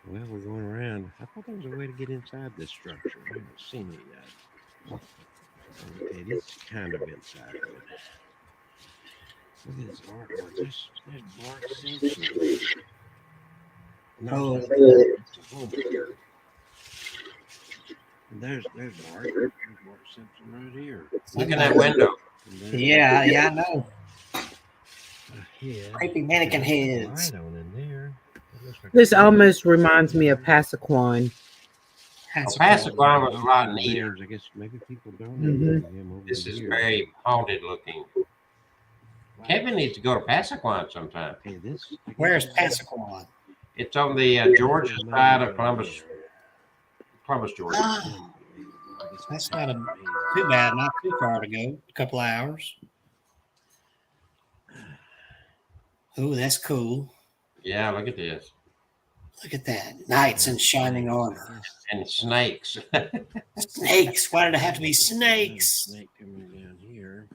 Well, we're going around. I thought there was a way to get inside this structure. I haven't seen it yet. Okay, this is kind of inside of it. Look at this artwork. There's Bart Simpson. No, it's a home here. There's Bart. There's Bart Simpson right here. Look at that window. Yeah, I know. A head. Creepy mannequin heads. Light on in there. It looks like This almost reminds me of Passaquan. Passaquan was a lot neater. I guess maybe people don't. Mhm. This is very haunted looking. Kevin needs to go to Passaquan sometime. Hey, this. Where's Passaquan? It's on the Georgia side of Columbus, Georgia. Ah, that's not too bad. Not too far to go. A couple of hours. Oh, that's cool. Yeah, look at this. Look at that. Knights in shining armor. And snakes. Snakes. Why did it have to be snakes? Snake coming down here.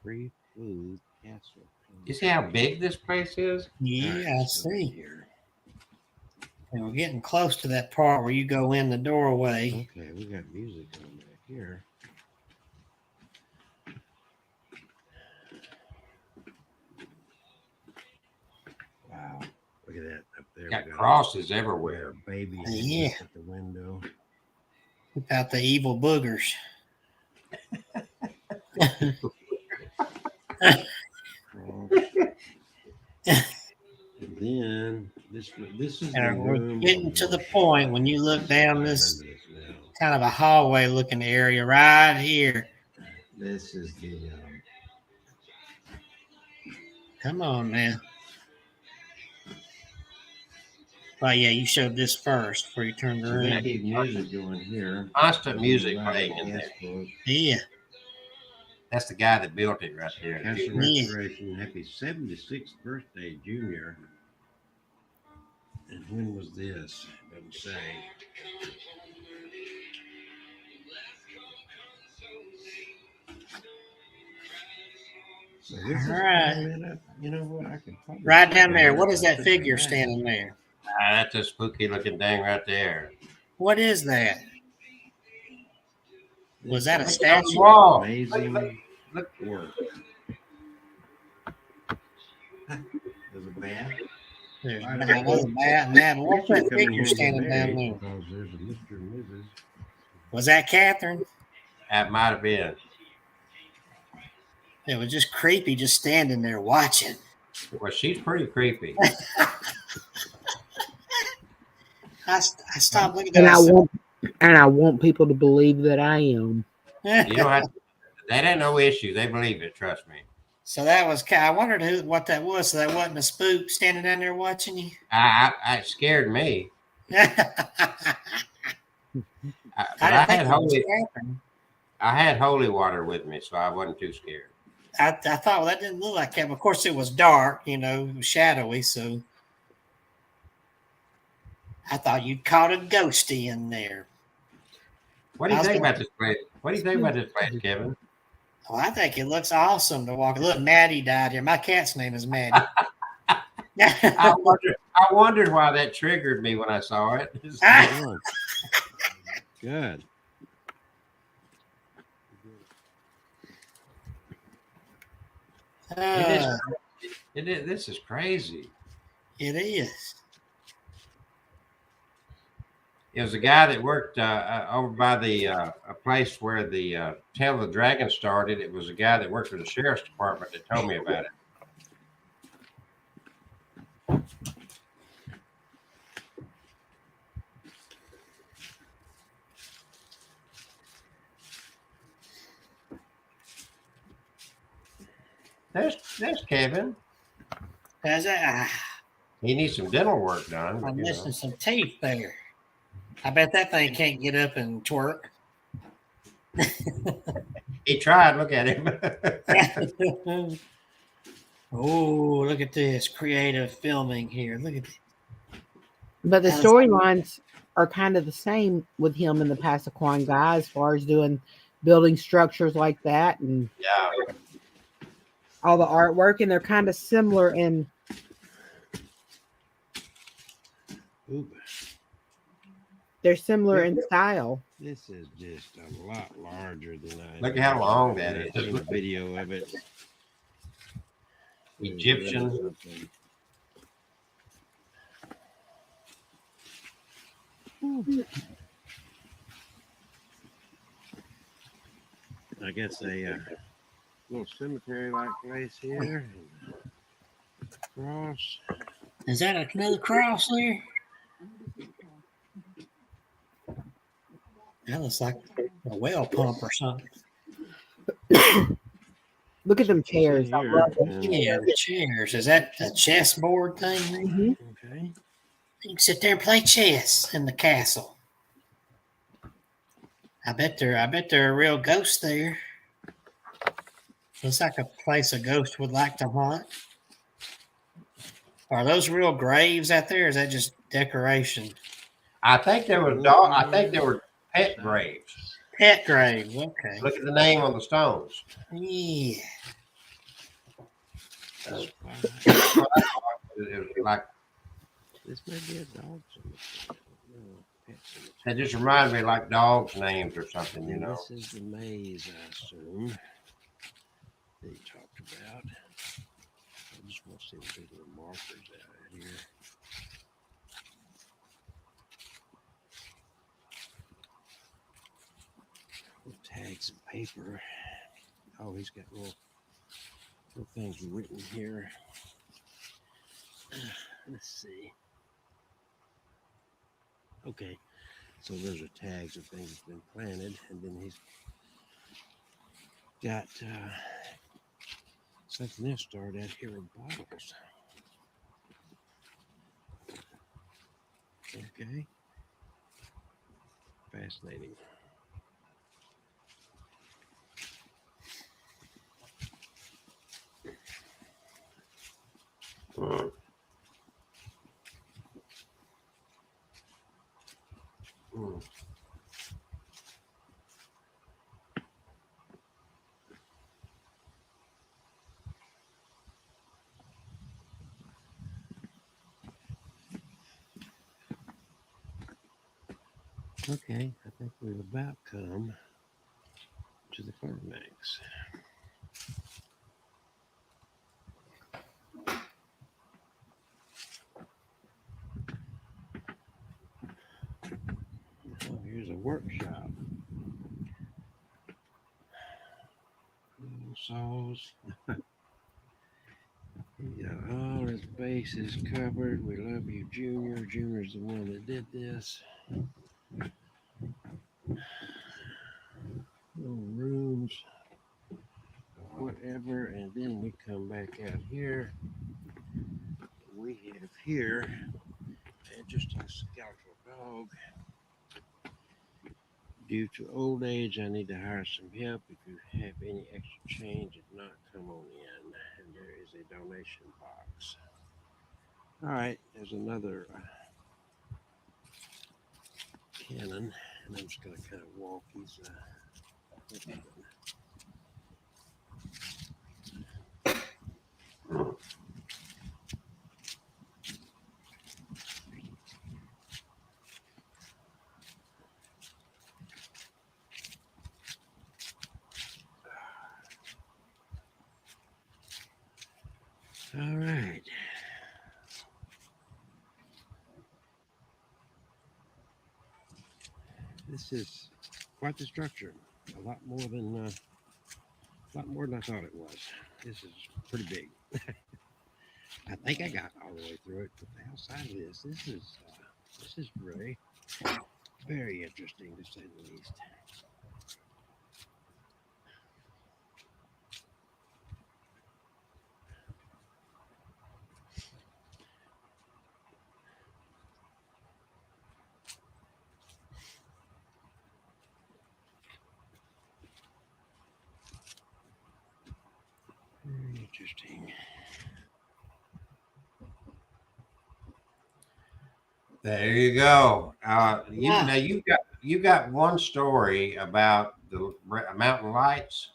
Free food castle. You see how big this place is? Yeah, I So see. here. And we're getting close to that part where you go in the doorway. Okay, we got music on back here. Wow, look at that up there. Got We crosses our everywhere. baby Yeah. at the window. Without the evil boogers. And then this is the And we're room getting of to the worship. point when you look down this I remember this now. kind of a hallway looking area right here. This is the Come on now. Right, yeah, you showed this first before you turned so they around. keep music going here. Constant music Right, playing in yes, there. folks. Yeah. That's the guy that built it right there. Castle Yeah. Restoration. Happy 76th birthday, Junior. And when was this? It doesn't say. So this is All right. climbing up. You know what? I could probably Right down climb there. it What if is I that took figure a ride. standing there? That's a spooky looking thing right there. What is that? Was that a This is statue? Wall. Amazing Look. work. There's a bat. There's another bat and that. What's that Coming figure home to standing Mary down there? Because there's a Mr. and Mrs. Was that Catherine? That might have been. It was just creepy, just standing there watching. Well, she's pretty creepy. I stopped looking And at I want people to believe that I am. You don't have to, that ain't no issue. They believe it. Trust me. So that was. I wondered what that was. So that wasn't a spook standing down there watching you. It scared me. I But didn't I think had it was holy, Catherine. I had holy water with me, so I wasn't too scared. I thought, well, that didn't look like Catherine. Of course, it was dark, it was shadowy. So I thought you'd caught a ghosty in there. What do you I was think gonna- about this place? What do you think about this place, Kevin? Oh, I think it looks awesome to walk. Look, Maddie died here. My cat's name is Maddie. I wondered why that triggered me when I saw it. Ah! Good. This is crazy. It is. It was a guy that worked over by the a place where the Tail of the Dragon started. It was a guy that worked for the sheriff's department that told me about it. There's Kevin. How's that? He needs some dental work done. but, I'm you know. missing some teeth there. I bet that thing can't get up and twerk. He tried. Look at him. Oh, look at this creative filming here. Look at this. But the How's- storylines are kind of the same with him and the Passaquan guy as far as doing building structures like that and Yeah. all the artwork, and they're kind of similar in Oop, they're similar in style. this is just a lot larger than I. Look at how long that I've is. seen a video of it. Egyptian. Something. I guess a little cemetery-like place here. Cross. Is that another cross there? That looks like a well pump or something. Look at them chairs. I Here, love them. and- Yeah, the chairs. Is that a chessboard thing? Mhm. Okay. You can sit there and play chess in the castle. I bet there are real ghosts there. Looks like a place a ghost would like to haunt. Are those real graves out there? Or is that just decoration? I think there were dog. I think there were pet graves. Pet graves. Okay. Look at the name on the stones. Yeah. It was like This may be a dog cemetery. No, pet cemetery. that. Just reminded me of like dogs' names or something. You know. This is the maze, I assume, that he talked about. I just want to see the big little markers out here. Little tags of paper. Oh, he's got little things written here. Let's see. Okay, so those are tags of things that's been planted, and then he's got something else started out here with bottles. Okay, fascinating. Mm. Mm. Okay, I think we've about come to the climax. Oh, here's a workshop. Little saws. He got all his bases covered. We love you, Junior. Junior's the one that did this. Little rooms, whatever, and then we come back out here. We have here just a skeletal dog. Due to old age, I need to hire some help. If you have any extra change, if not, come on in. And there is a donation box. All right, there's another cannon, and I'm just going to kind of walk these. All right. This is quite the structure. A lot more than I thought it was. This is pretty big. I think I got all the way through it, but the outside of this is really very interesting to say the least. Very interesting. There you go. Yeah. Now you got one story about the mountain lights?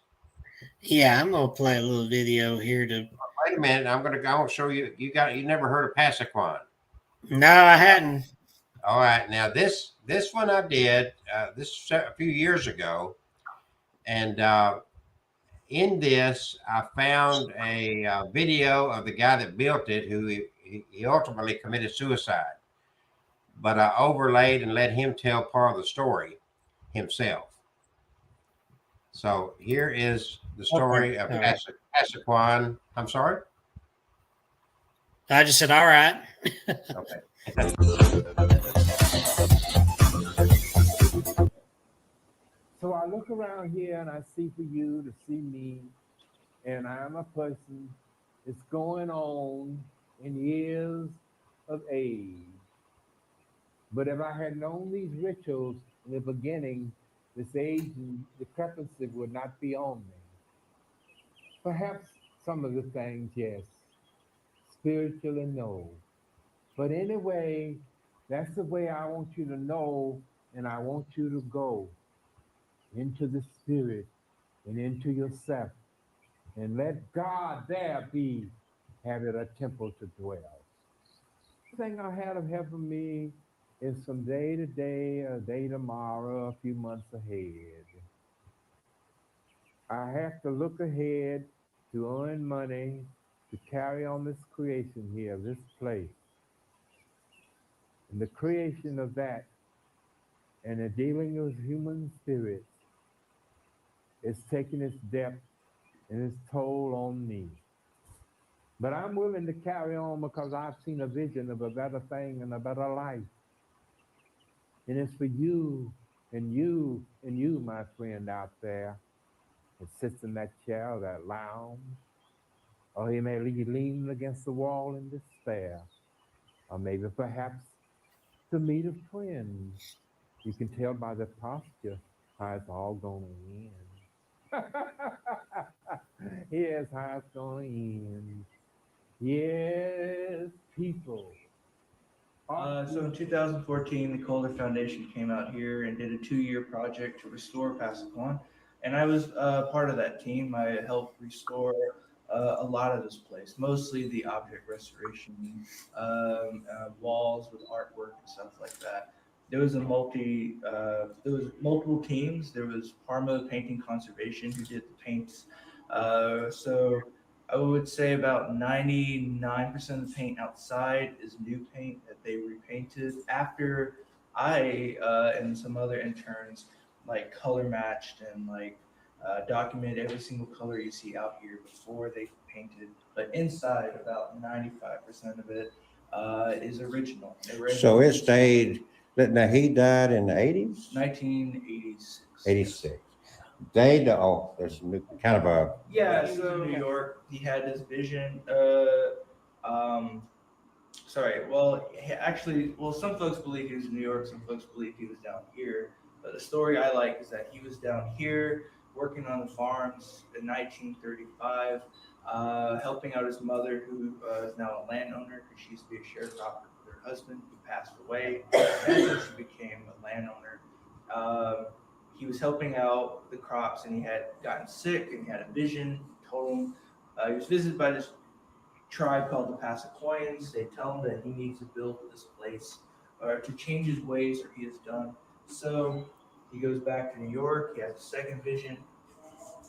Yeah, I'm gonna play a little video here to. Wait a minute. I want to show you. You never heard of Passaquan? No, I hadn't. All right. Now this one I did this a few years ago, and in this I found a video of the guy that built it, who he ultimately committed suicide. But I overlaid and let him tell part of the story himself. So here is the story of Passaquan. I'm sorry. I just said, all right. Okay. So I look around here and I see for you to see me, and I'm a person that's going on in years of age. But if I had known these rituals in the beginning, this age and decrepancy would not be on me. Perhaps some of the things, yes, spiritually, no. But anyway, that's the way I want you to know, and I want you to go into the spirit and into yourself, and let God there have it a temple to dwell. The thing I had ahead of me is from day to day, a day tomorrow, a few months ahead. I have to look ahead to earn money to carry on this creation here, this place. And the creation of that and the dealing with human spirits is taking its depth and its toll on me. But I'm willing to carry on because I've seen a vision of a better thing and a better life. And it's for you and you and you, my friend out there, that sits in that chair or that lounge, or you may be leaning against the wall in despair, or maybe perhaps to meet a friend. You can tell by the posture how it's all going to end. Yes, how it's going to end. Yes, people. So in 2014, the Calder Foundation came out here and did a 2-year project to restore Passaquan. And I was part of that team. I helped restore a lot of this place, mostly the object restoration, walls with artwork and stuff like that. There was multiple teams. There was Parma Painting Conservation who did the paints. So I would say about 99% of the paint outside is new paint that they repainted after I and some other interns like color matched and documented every single color you see out here before they painted. But inside, about 95% of it is original. So it stayed. Now he died in the 80s? 1986. 86. They know there's kind of a. Yeah, so New York, he had this vision. Some folks believe he was in New York, some folks believe he was down here. But the story I like is that he was down here working on the farms in 1935, helping out his mother, who is now a landowner because she used to be a sharecropper with her husband, who passed away, and so she became a landowner. He was helping out the crops, and he had gotten sick, and he had a vision. Told him he was visited by this tribe called the Passaquoyans. They tell him that he needs to build this place or to change his ways, or he has done. So he goes back to New York. He has a second vision,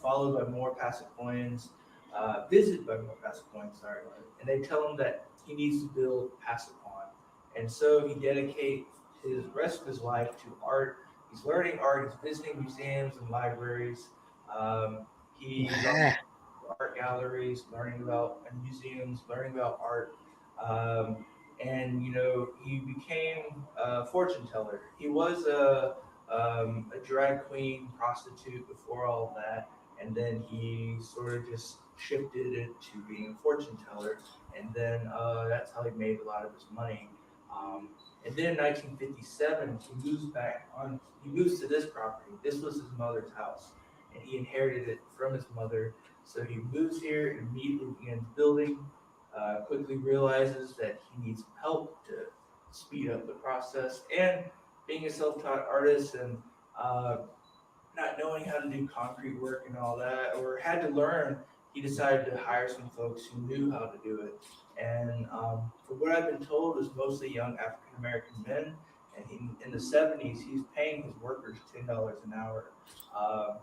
followed by more Passaquoyans, visited by more Passaquoyans. Sorry, and they tell him that he needs to build Passaquan, and so he dedicates his rest of his life to art. He's learning art. He's visiting museums and libraries. He's art galleries, learning about museums, learning about art. And he became a fortune teller. He was a drag queen, prostitute before all of that, and then he sort of just shifted it to being a fortune teller, and then that's how he made a lot of his money. And then in 1957, he moves to this property. This was his mother's house, and he inherited it from his mother. So he moves here and immediately begins building, quickly realizes that he needs help to speed up the process. And being a self-taught artist and not not knowing how to do concrete work and all that, or had to learn, he decided to hire some folks who knew how to do it. And from what I've been told, is mostly young African American men. And in the 70s, he's paying his workers $10 an hour to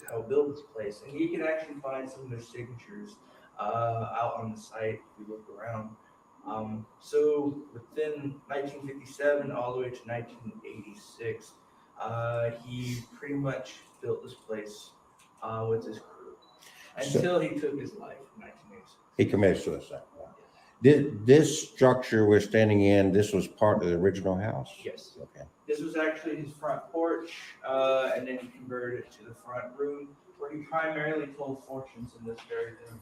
help build this place. And you can actually find some of their signatures out on the site if you look around. So within 1957 all the way to 1986, he pretty much built this place with his crew until he took his life in 1986. He committed suicide. This structure we're standing in, this was part of the original house? Yes. Okay. This was actually his front porch, and then he converted it to the front room where he primarily told fortunes in this very room.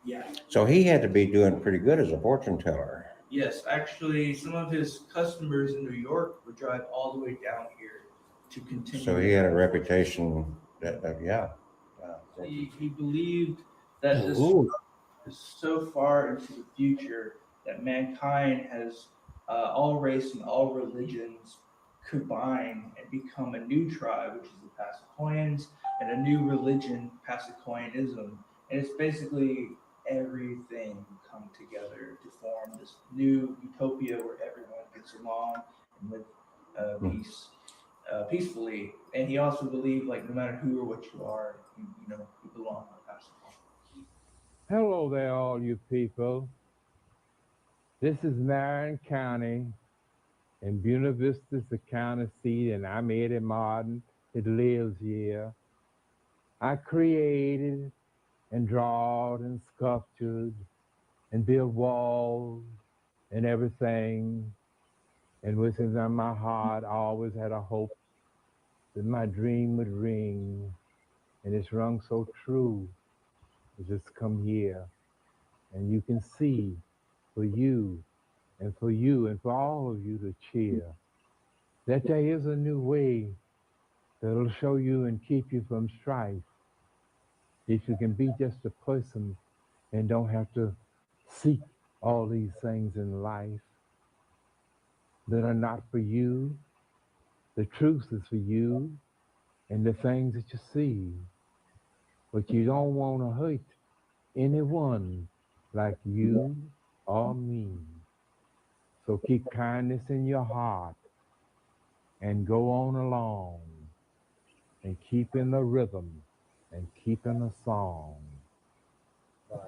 Yeah. So he had to be doing pretty good as a fortune teller. Yes, actually, some of his customers in New York would drive all the way down here to continue. So he had a reputation that yeah. He believed that this is so far into the future that mankind has all race and all religions combine and become a new tribe, which is the Passacoyans, and a new religion, Passacoyanism. And it's basically everything come together to form this new utopia where everyone gets along and live peacefully. And he also believed, like, no matter who or what you are, you belong to Passacoya. Hello there, all you people. This is Marion County, and Buena Vista is the county seat, and I'm Eddie Martin that lives here. I created and drawed and sculptured and built walls and everything. And within my heart, I always had a hope that my dream would ring, and it's rung so true. Just come here, and you can see for you and for you and for all of you to cheer that there is a new way that'll show you and keep you from strife. If you can be just a person and don't have to seek all these things in life that are not for you. The truth is for you and the things that you see. But you don't want to hurt anyone like you or me. So keep kindness in your heart and go on along and keep in the rhythm and keep in the song.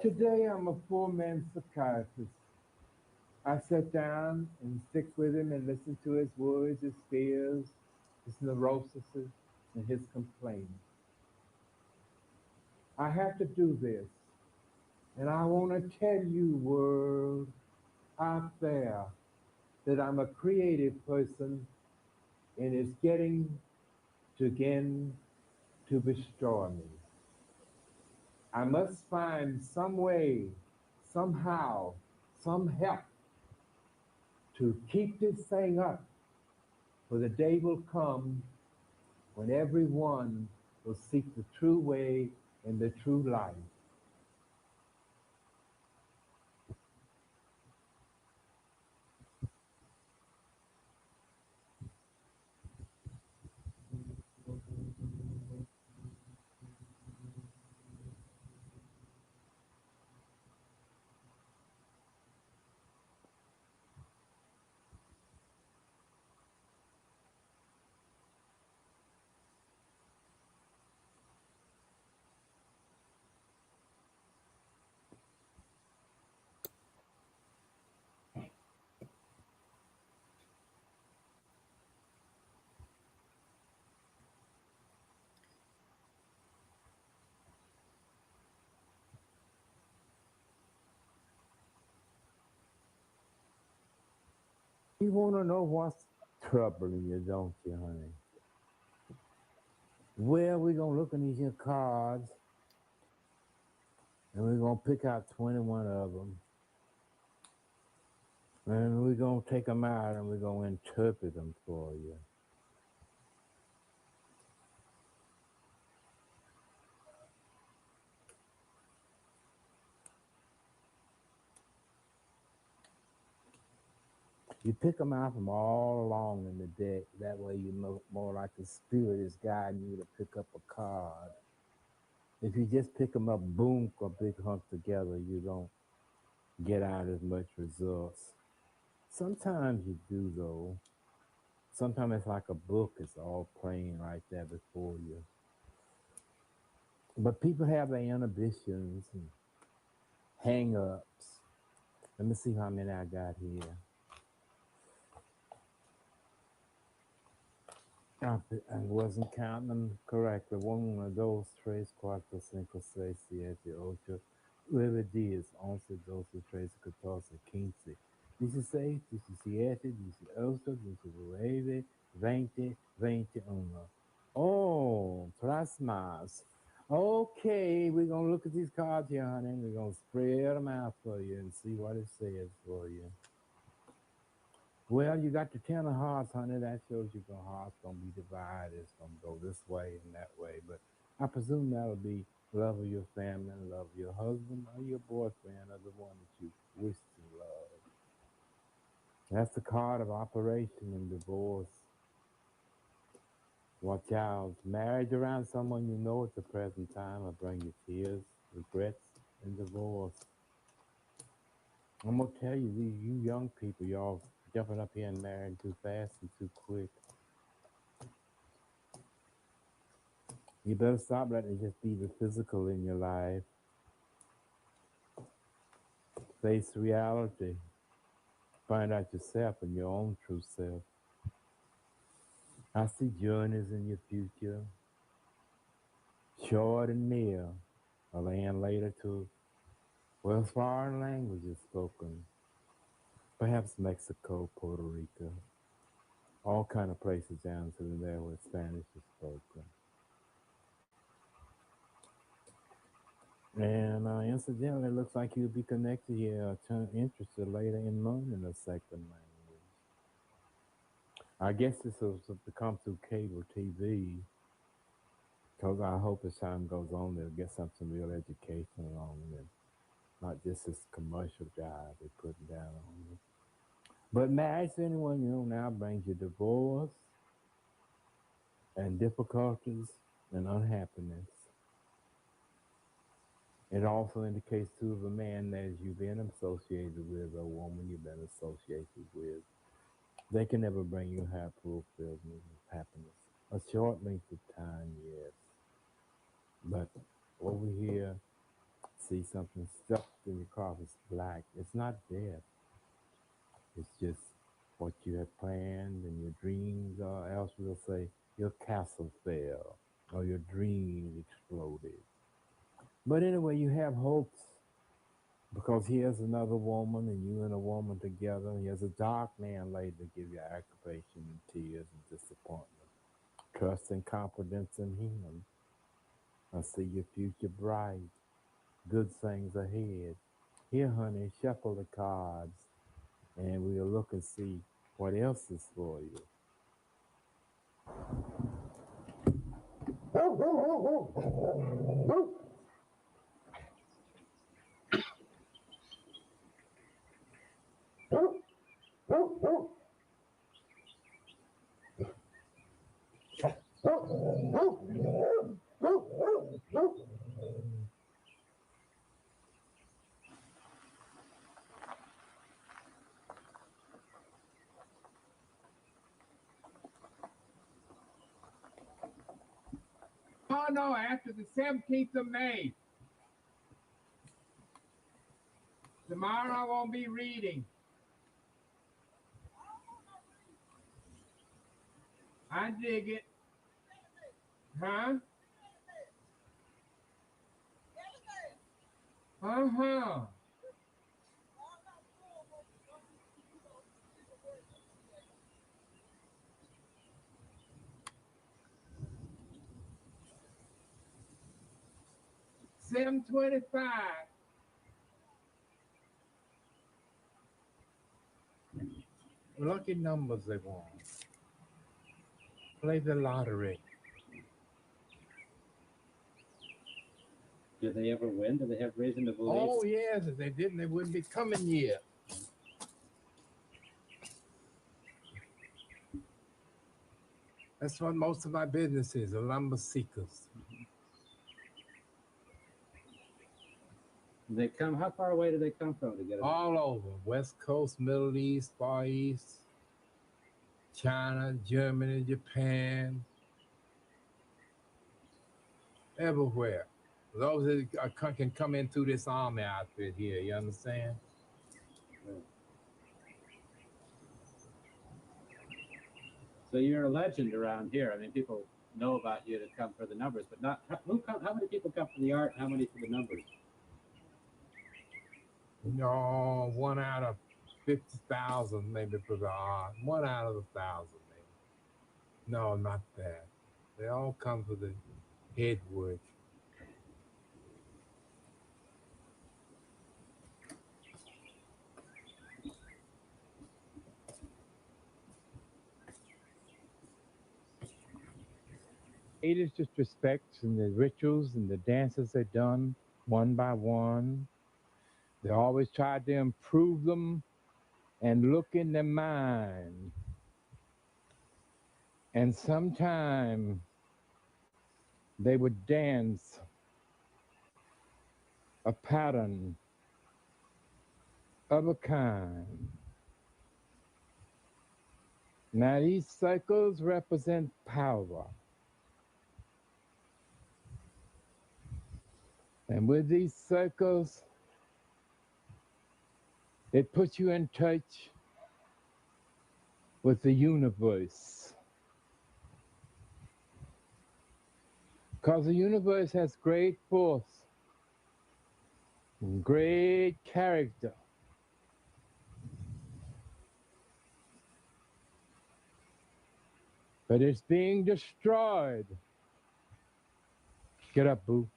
Today I'm a poor man's psychiatrist. I sat down and stick with him and listen to his words, his fears, his neuroses, and his complaints. I have to do this, and I want to tell you, world out there, that I'm a creative person, and it's getting to again to destroy me. I must find some way, somehow, some help to keep this thing up, for the day will come when everyone will seek the true way and the true life. You want to know what's troubling you, don't you, honey? Well, we're going to look at these here cards, and we're going to pick out 21 of them. And we're going to take them out, and we're going to interpret them for you. You pick them out from all along in the deck. That way you know more like the spirit is guiding you to pick up a card. If you just pick them up, boom, a big hunk together, you don't get out as much results. Sometimes you do, though. Sometimes it's like a book. It's all playing right there before you. But people have their inhibitions and hang-ups. Let me see how many I got here. I wasn't counting them correctly. One, dos, tres, cuatro, cinco, seis, siete, ocho, 9, 10, 11, 12, 13, 14, 15, 16, 17, 18, 19, 20, 21. Oh, plasmas. Okay, we're going to look at these cards here, honey. We're going to spread them out for you and see what it says for you. Well, you got the 10 of hearts, honey. That shows you the heart's going to be divided. It's going to go this way and that way. But I presume that'll be love of your family, love of your husband or your boyfriend or the one that you wish to love. That's the card of operation and divorce. Watch out. Marriage around someone you know at the present time will bring you tears, regrets, and divorce. I'm going to tell you, you young people, y'all jumping up here and marrying too fast and too quick. You better stop letting it just be the physical in your life. Face reality. Find out yourself and your own true self. I see journeys in your future, short and near, a land later to where foreign language is spoken. Perhaps Mexico, Puerto Rico, all kind of places down to there where Spanish is spoken. And incidentally, it looks like you'll be connected here, interested later in learning a second language. I guess this will come through cable TV, because I hope as time goes on, they'll get some real education along with it, not just this commercial jive they're putting down on it. But marriage to anyone you know now brings you divorce and difficulties and unhappiness. It also indicates too of a man that you've been associated with, or a woman you've been associated with. They can never bring you happy fulfillment and happiness. A short length of time, yes. But over here, see something stuffed in your car. It's black. It's not death. It's just what you had planned and your dreams, or else we'll say your castle fell or your dreams exploded. But anyway, you have hopes, because here's another woman and you and a woman together. Here's a dark man later to give you aggravation and tears and disappointment. Trust and confidence in him. I see your future bright. Good things ahead. Here, honey, shuffle the cards and we'll look and see what else is for you. Oh no, after the 17th of May. Tomorrow I won't be reading. I dig it. Huh? Uh-huh. $7.25. Lucky numbers they want. Play the lottery. Do they ever win? Do they have reason to believe? Oh, yes. If they didn't, they wouldn't be coming here. That's what most of my business is, the lumber seekers. They come. How far away do they come from to get it? All over. West Coast, Middle East, Far East, China, Germany, Japan. Everywhere. Those that can come in through this army outfit here, you understand? So you're a legend around here. I mean, people know about you that come for the numbers, but not how many people come for the art and how many for the numbers? No, 1 out of 50,000 maybe for the art. 1 out of 1,000 maybe. No, not that. They all come for the head work. It is just respect and the rituals and the dances are done one by one. They always try to improve them and look in their mind. And sometime they would dance a pattern of a kind. Now these cycles represent power. And with these circles, it puts you in touch with the universe. Because the universe has great force, and great character. But it's being destroyed. Get up, boo.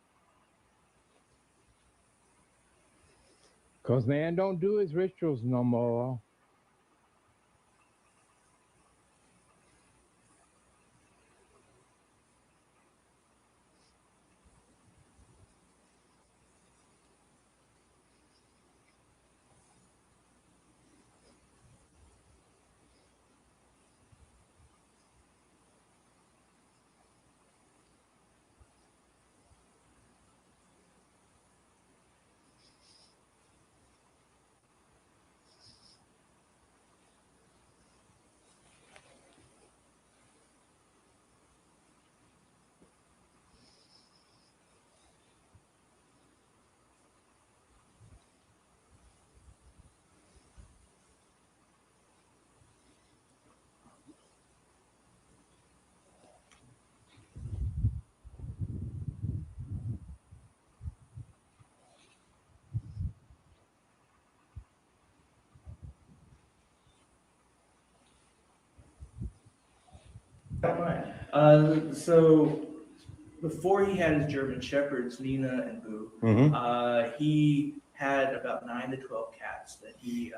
Because man don't do his rituals no more. So before he had his German Shepherds, Nina and Boo, he had about 9 to 12 cats that he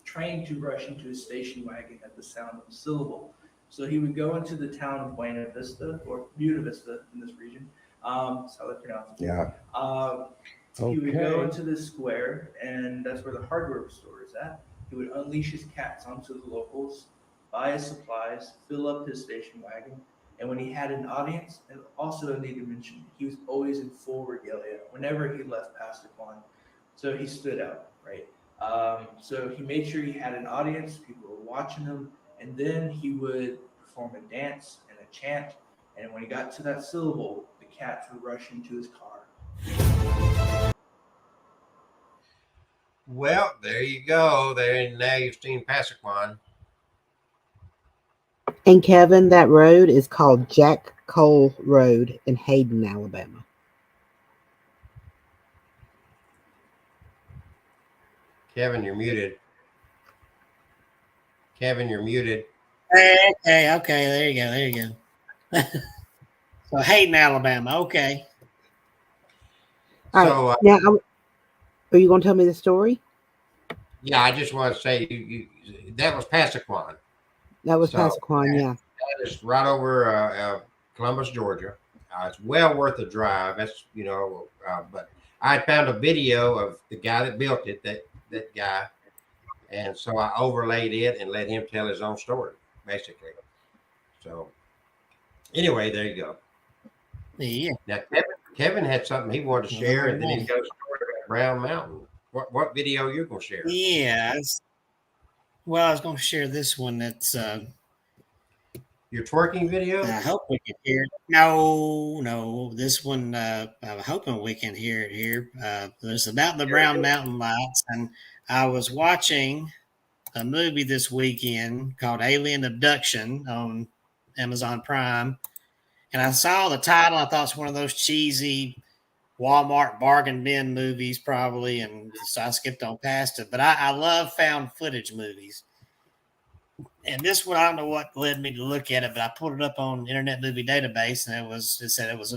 trained to rush into his station wagon at the sound of a syllable. So he would go into the town of Buena Vista, or Buena Vista in this region. That's how they pronounce it. Yeah. He would go into this square, and that's where the hardware store is at. He would unleash his cats onto the locals, buy his supplies, fill up his station wagon, and when he had an audience, and also I need to mention, he was always in full regalia whenever he left Passaquan. So he stood out, right? So he made sure he had an audience, people were watching him, and then he would perform a dance and a chant, and when he got to that syllable, the cats would rush into his car. Well, there you go. Now you've seen Passaquan. And Kevin, that road is called Jack Cole Road in Hayden, Alabama. Kevin, you're muted. Kevin, you're muted. Okay. There you go. So Hayden, Alabama. Okay. All So, right. Now, are you going to tell me the story? Yeah, I just want to say that was Passaquan. That was Passaquan, yeah. That is right over Columbus, Georgia. It's well worth a drive. That's but I found a video of the guy that built it, that guy, and so I overlaid it and let him tell his own story, basically. So anyway, there you go. Yeah. Now Kevin had something he wanted to share, and then he's got a story about Brown Mountain. What video you're gonna share? Yeah. Well, I was going to share this one. That's your twerking video. I hope we can hear it. No, this one. I'm hoping we can hear it here. It's about the Brown Mountain Lights, and I was watching a movie this weekend called Alien Abduction on Amazon Prime, and I saw the title. I thought it's one of those cheesy Walmart bargain bin movies, probably, and so I skipped on past it. But I love found footage movies. And this one, I don't know what led me to look at it, but I pulled it up on Internet Movie Database, and it said it was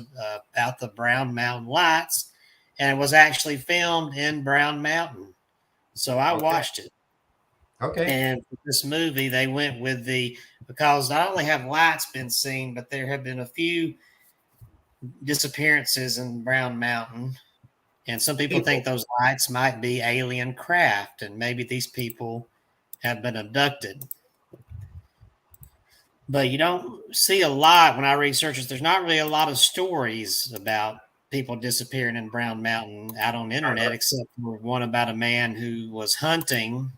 about the Brown Mountain Lights, and it was actually filmed in Brown Mountain. So I watched it. Okay. And for this movie, they went with because not only have lights been seen, but there have been a few disappearances in Brown Mountain. And some people think those lights might be alien craft, and maybe these people have been abducted. But you don't see a lot when I research it. There's not really a lot of stories about people disappearing in Brown Mountain out on the internet, except for one about a man who was hunting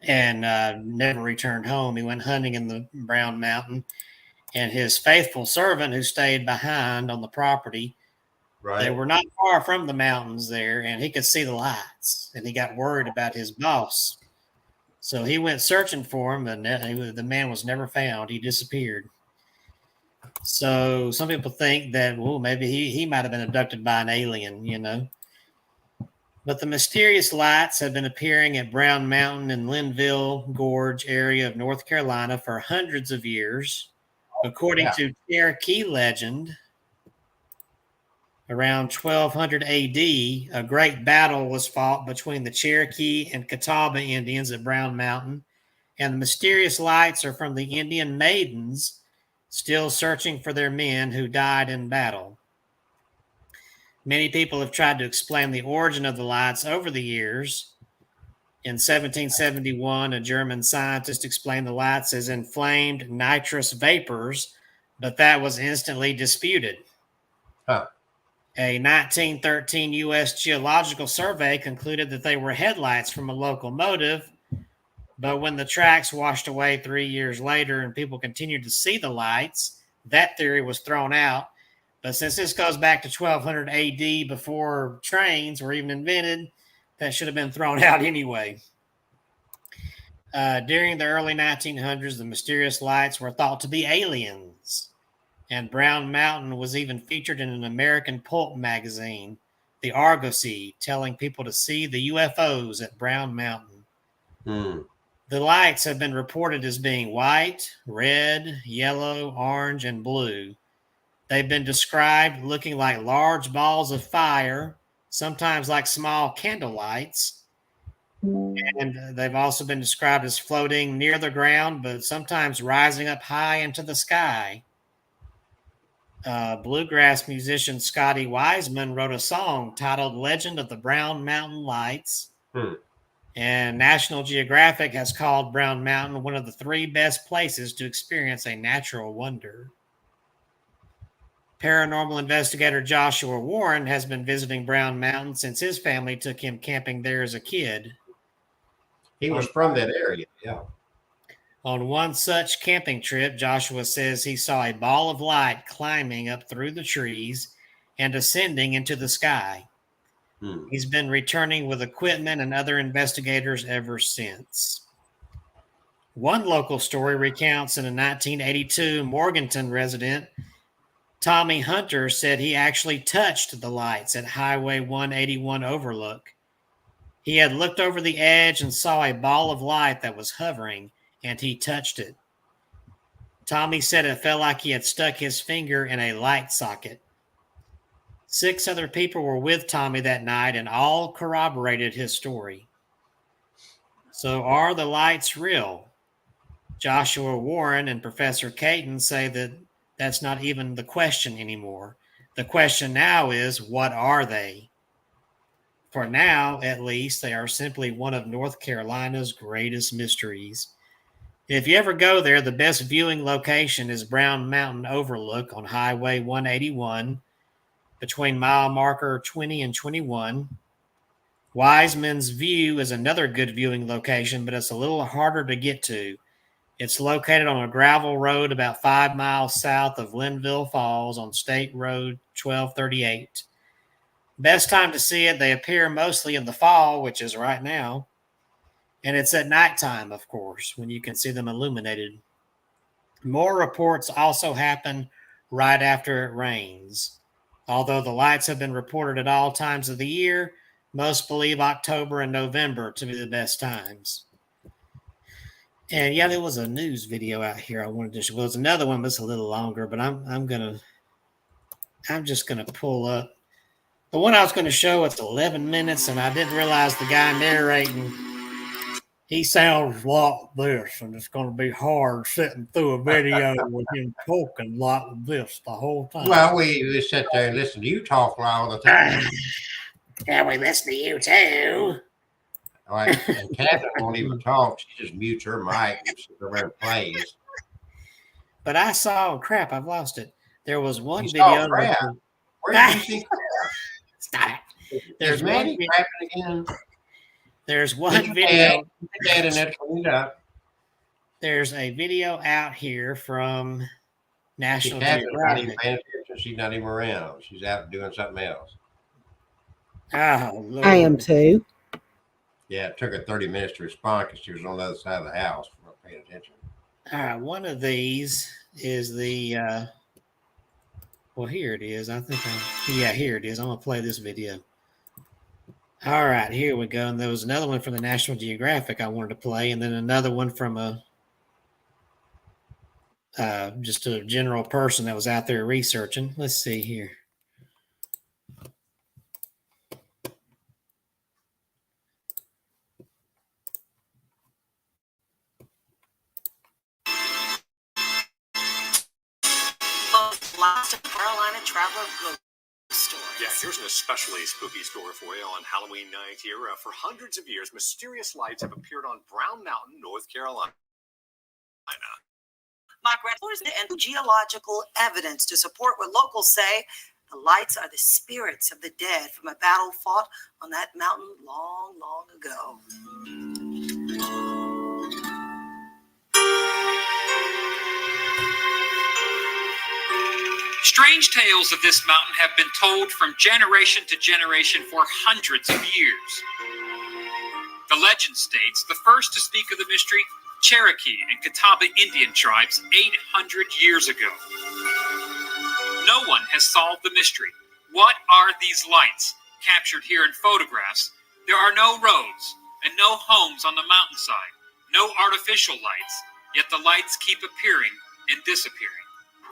and never returned home. He went hunting in the Brown Mountain, and his faithful servant who stayed behind on the property, they were not far from the mountains there, and he could see the lights, and he got worried about his boss. So he went searching for him, and the man was never found. He disappeared. So some people think that, well, maybe he might have been abducted by an alien, you know. But the mysterious lights have been appearing at Brown Mountain and Linville Gorge area of North Carolina for hundreds of years. According to Cherokee legend, around 1200 AD, a great battle was fought between the Cherokee and Catawba Indians at Brown Mountain, and the mysterious lights are from the Indian maidens still searching for their men who died in battle. Many people have tried to explain the origin of the lights over the years. In 1771, a German scientist explained the lights as inflamed nitrous vapors, but that was instantly disputed. A 1913 U.S. Geological Survey concluded that they were headlights from a locomotive, but when the tracks washed away 3 years later and people continued to see the lights, that theory was thrown out. But since this goes back to 1200 AD, before trains were even invented, that should have been thrown out anyway. During the early 1900s, the mysterious lights were thought to be aliens. And Brown Mountain was even featured in an American pulp magazine, the Argosy, telling people to see the UFOs at Brown Mountain. The lights have been reported as being white, red, yellow, orange, and blue. They've been described looking like large balls of fire, sometimes like small candle lights. And they've also been described as floating near the ground, but sometimes rising up high into the sky. Bluegrass musician Scotty Wiseman wrote a song titled Legend of the Brown Mountain Lights. And National Geographic has called Brown Mountain one of the 3 best places to experience a natural wonder. Paranormal investigator Joshua Warren has been visiting Brown Mountain since his family took him camping there as a kid. He was from that area, yeah. On one such camping trip, Joshua says he saw a ball of light climbing up through the trees and ascending into the sky. He's been returning with equipment and other investigators ever since. One local story recounts in a 1982 Morganton resident, Tommy Hunter, said he actually touched the lights at Highway 181 Overlook. He had looked over the edge and saw a ball of light that was hovering, and he touched it. Tommy said it felt like he had stuck his finger in a light socket. 6 other people were with Tommy that night, and all corroborated his story. So are the lights real? Joshua Warren and Professor Caton say that that's not even the question anymore. The question now is, what are they? For now, at least, they are simply one of North Carolina's greatest mysteries. If you ever go there, the best viewing location is Brown Mountain Overlook on Highway 181 between mile marker 20 and 21. Wiseman's View is another good viewing location, but it's a little harder to get to. It's located on a gravel road about 5 miles south of Linville Falls on State Road 1238. Best time to see it, they appear mostly in the fall, which is right now. And it's at nighttime, of course, when you can see them illuminated. More reports also happen right after it rains. Although the lights have been reported at all times of the year, most believe October and November to be the best times. And yeah, there was a news video out here I wanted to show. Well, there's another one that's a little longer, but I'm just gonna pull up the one I was going to show. It's 11 minutes, and I didn't realize the guy narrating, he sounds like this, and it's going to be hard sitting through a video with him talking like this the whole time. Well, we sit there and listen to you talk all the time. Yeah, we listen to you too. Like, and Catherine won't even talk. She just mutes her mic and sits around and plays. But I saw, crap, I've lost it. There was one You video. saw crap. Where did you see crap? Stop it. There's Manny crapping again. There's one video. There's a video out here from National Catherine's not even Geographic. paying attention. She's not even around. She's out doing something else. Oh, Lord. I am too. Yeah, it took her 30 minutes to respond because she was on the other side of the house, not paying attention. All right, one of these is the well, here it is. Here it is. I'm gonna play this video. All right, here we go. And there was another one from the National Geographic I wanted to play, and then another one from just a general person that was out there researching. Let's see here. Lots of Carolina traveler ghost stories. Yeah, here's an especially spooky story for you on Halloween night here. For hundreds of years, mysterious lights have appeared on Brown Mountain, North Carolina. Mike Redford and geological evidence to support what locals say the lights are the spirits of the dead from a battle fought on that mountain long, long ago. Strange tales of this mountain have been told from generation to generation for hundreds of years. The legend states the first to speak of the mystery, Cherokee and Catawba Indian tribes 800 years ago. No one has solved the mystery. What are these lights? Captured here in photographs, there are no roads and no homes on the mountainside, no artificial lights, yet the lights keep appearing and disappearing.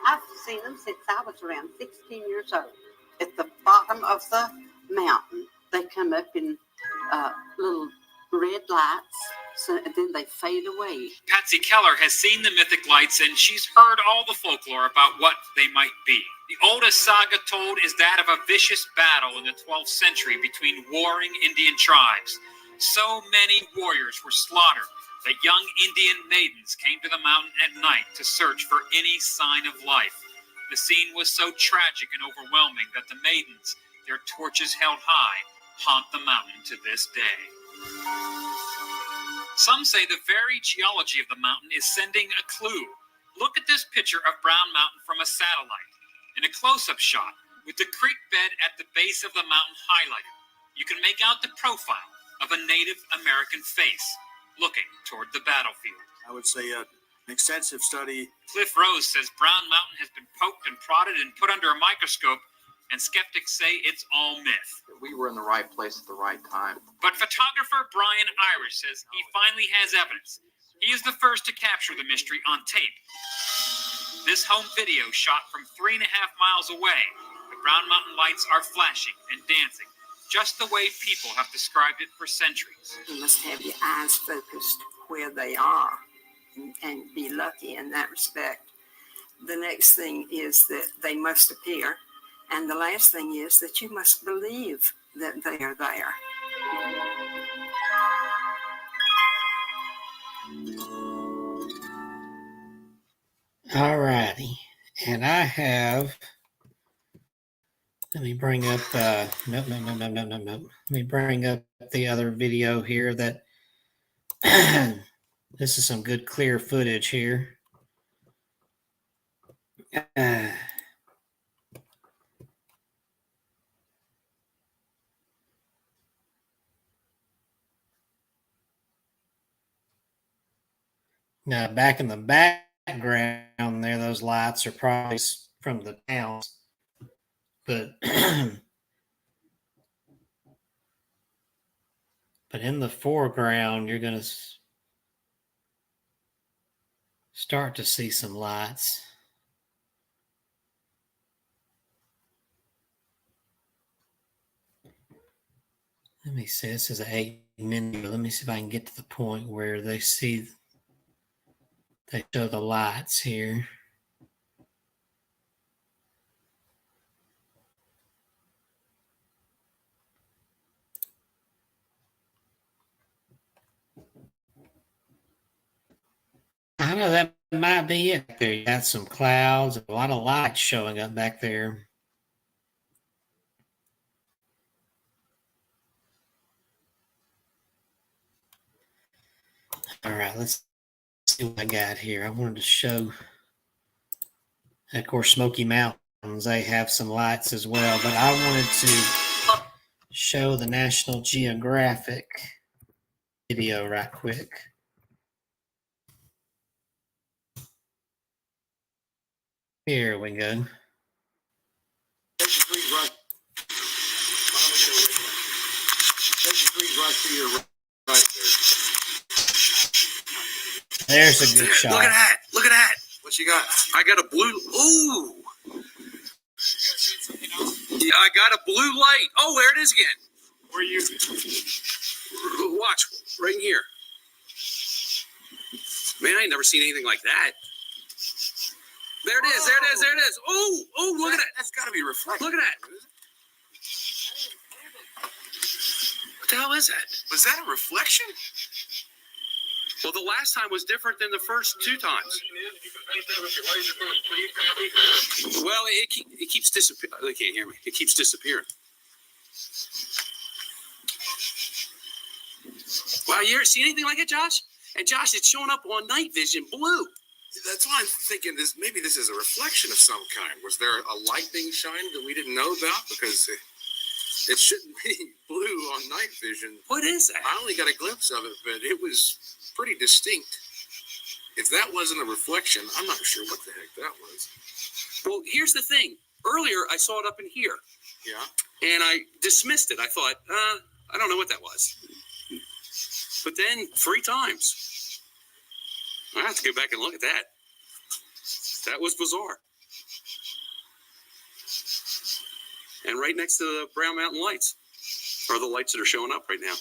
I've seen them since I was around 16 years old. At the bottom of the mountain, they come up in little red lights, so then they fade away. Patsy Keller has seen the mythic lights and she's heard all the folklore about what they might be. The oldest saga told is that of a vicious battle in the 12th century between warring Indian tribes. So many warriors were slaughtered that young Indian maidens came to the mountain at night to search for any sign of life. The scene was so tragic and overwhelming that the maidens, their torches held high, haunt the mountain to this day. Some say the very geology of the mountain is sending a clue. Look at this picture of Brown Mountain from a satellite. In a close-up shot, with the creek bed at the base of the mountain highlighted, you can make out the profile of a Native American face looking toward the battlefield. I would say an extensive study. Cliff Rose says Brown Mountain has been poked and prodded and put under a microscope, and skeptics say it's all myth. We were in the right place at the right time. But photographer Brian Irish says he finally has evidence. He is the first to capture the mystery on tape. This home video shot from 3.5 miles away. The Brown Mountain lights are flashing and dancing, just the way people have described it for centuries. You must have your eyes focused where they are and be lucky in that respect. The next thing is that they must appear. And the last thing is that you must believe that they are there. All righty. And I have, let me bring up, no. Let me bring up the other video here that, this is some good clear footage here. Now, back in the background there, those lights are probably from the towns, but but in the foreground, you're going to start to see some lights. Let me see. This is an 8-minute. Let me see if I can get to the point where they show the lights here. I know that might be it. There you got some clouds, a lot of lights showing up back there. All right, let's see what I got here. I wanted to show, of course, Smoky Mountains. They have some lights as well, but I wanted to show the National Geographic video right quick. Here we go. There's a good shot. Look at that. Look at that. What you got? I got a blue. Ooh. Yeah, I got a blue light. Oh, there it is again. Where you? Watch. Right here. Man, I ain't never seen anything like that. There it is. There it is. There it is. Oh, oh, look at that. That's got to be reflected. Look at that. What the hell is that? Was that a reflection? Well, the last time was different than the first two times. Well, it keeps disappearing. They can't hear me. It keeps disappearing. Wow, you ever seen anything like it, Josh? And Josh, it's showing up on night vision blue. That's why I'm thinking maybe this is a reflection of some kind. Was there a light being shined that we didn't know about? Because it shouldn't be blue on night vision. What is that? I only got a glimpse of it, but it was pretty distinct. If that wasn't a reflection, I'm not sure what the heck that was. Well, here's the thing. Earlier, I saw it up in here. Yeah. And I dismissed it. I thought, I don't know what that was. But then 3 times. I have to go back and look at that. That was bizarre. And right next to the Brown Mountain lights are the lights that are showing up right now.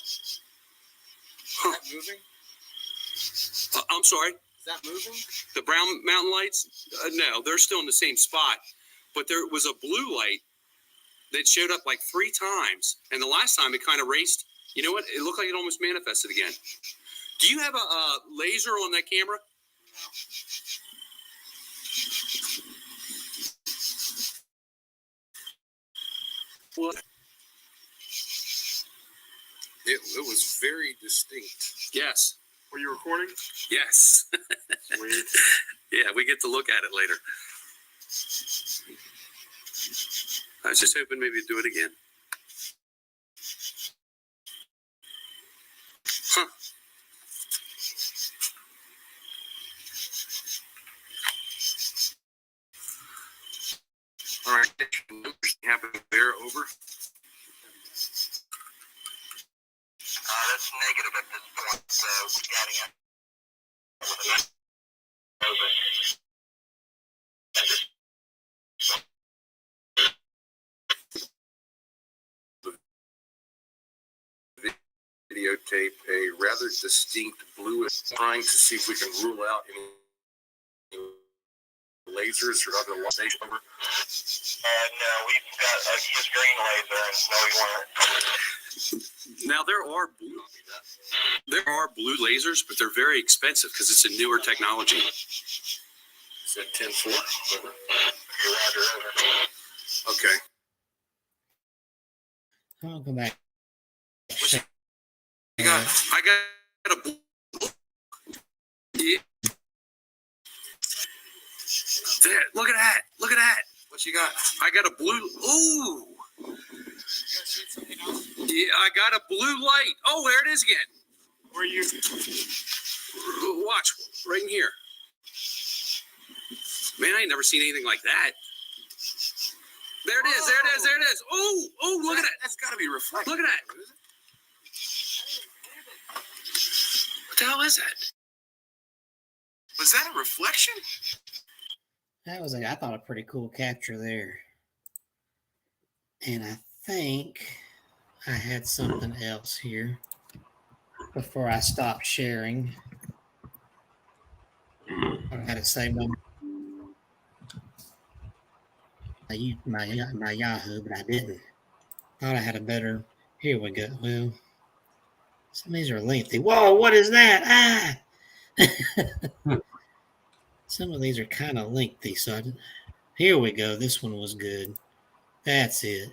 Huh. Is that moving? I'm sorry. Is that moving? The Brown Mountain lights? No, they're still in the same spot. But there was a blue light that showed up like 3 times. And the last time it kind of raced. You know what? It looked like it almost manifested again. Do you have a laser on that camera? No. What? It was very distinct. Yes. Were you recording? Yes. Sweet. Yeah, we get to look at it later. I was just hoping maybe you'd do it again. Huh. All right. Happen there over. That's negative at this point, so we got to get Videotape a rather distinct bluish, trying to see if we can rule out any lasers or other lights over. No, we've got a used green laser, and no, we weren't. Now there are blue lasers, but they're very expensive because it's a newer technology. Said 10-4. Okay. I'll go back. I got a yeah. There, look at that. Look at that. What you got? I got a blue. Ooh. Yeah, I got a blue light. Oh, there it is again. Where you? Watch, right in here. Man, I ain't never seen anything like that. There it is. There it is. There it is. Oh, look at that. That's got to be reflected. Look at that. What the hell is that? Was that a reflection? That was, I thought, a pretty cool capture there. And I think I had something else here before I stopped sharing. I had it saved on my Yahoo, but I didn't. Thought I had a better. Here we go. Well, some of these are lengthy. Whoa, what is that? Some of these are kind of lengthy, so here we go. This one was good. That's it.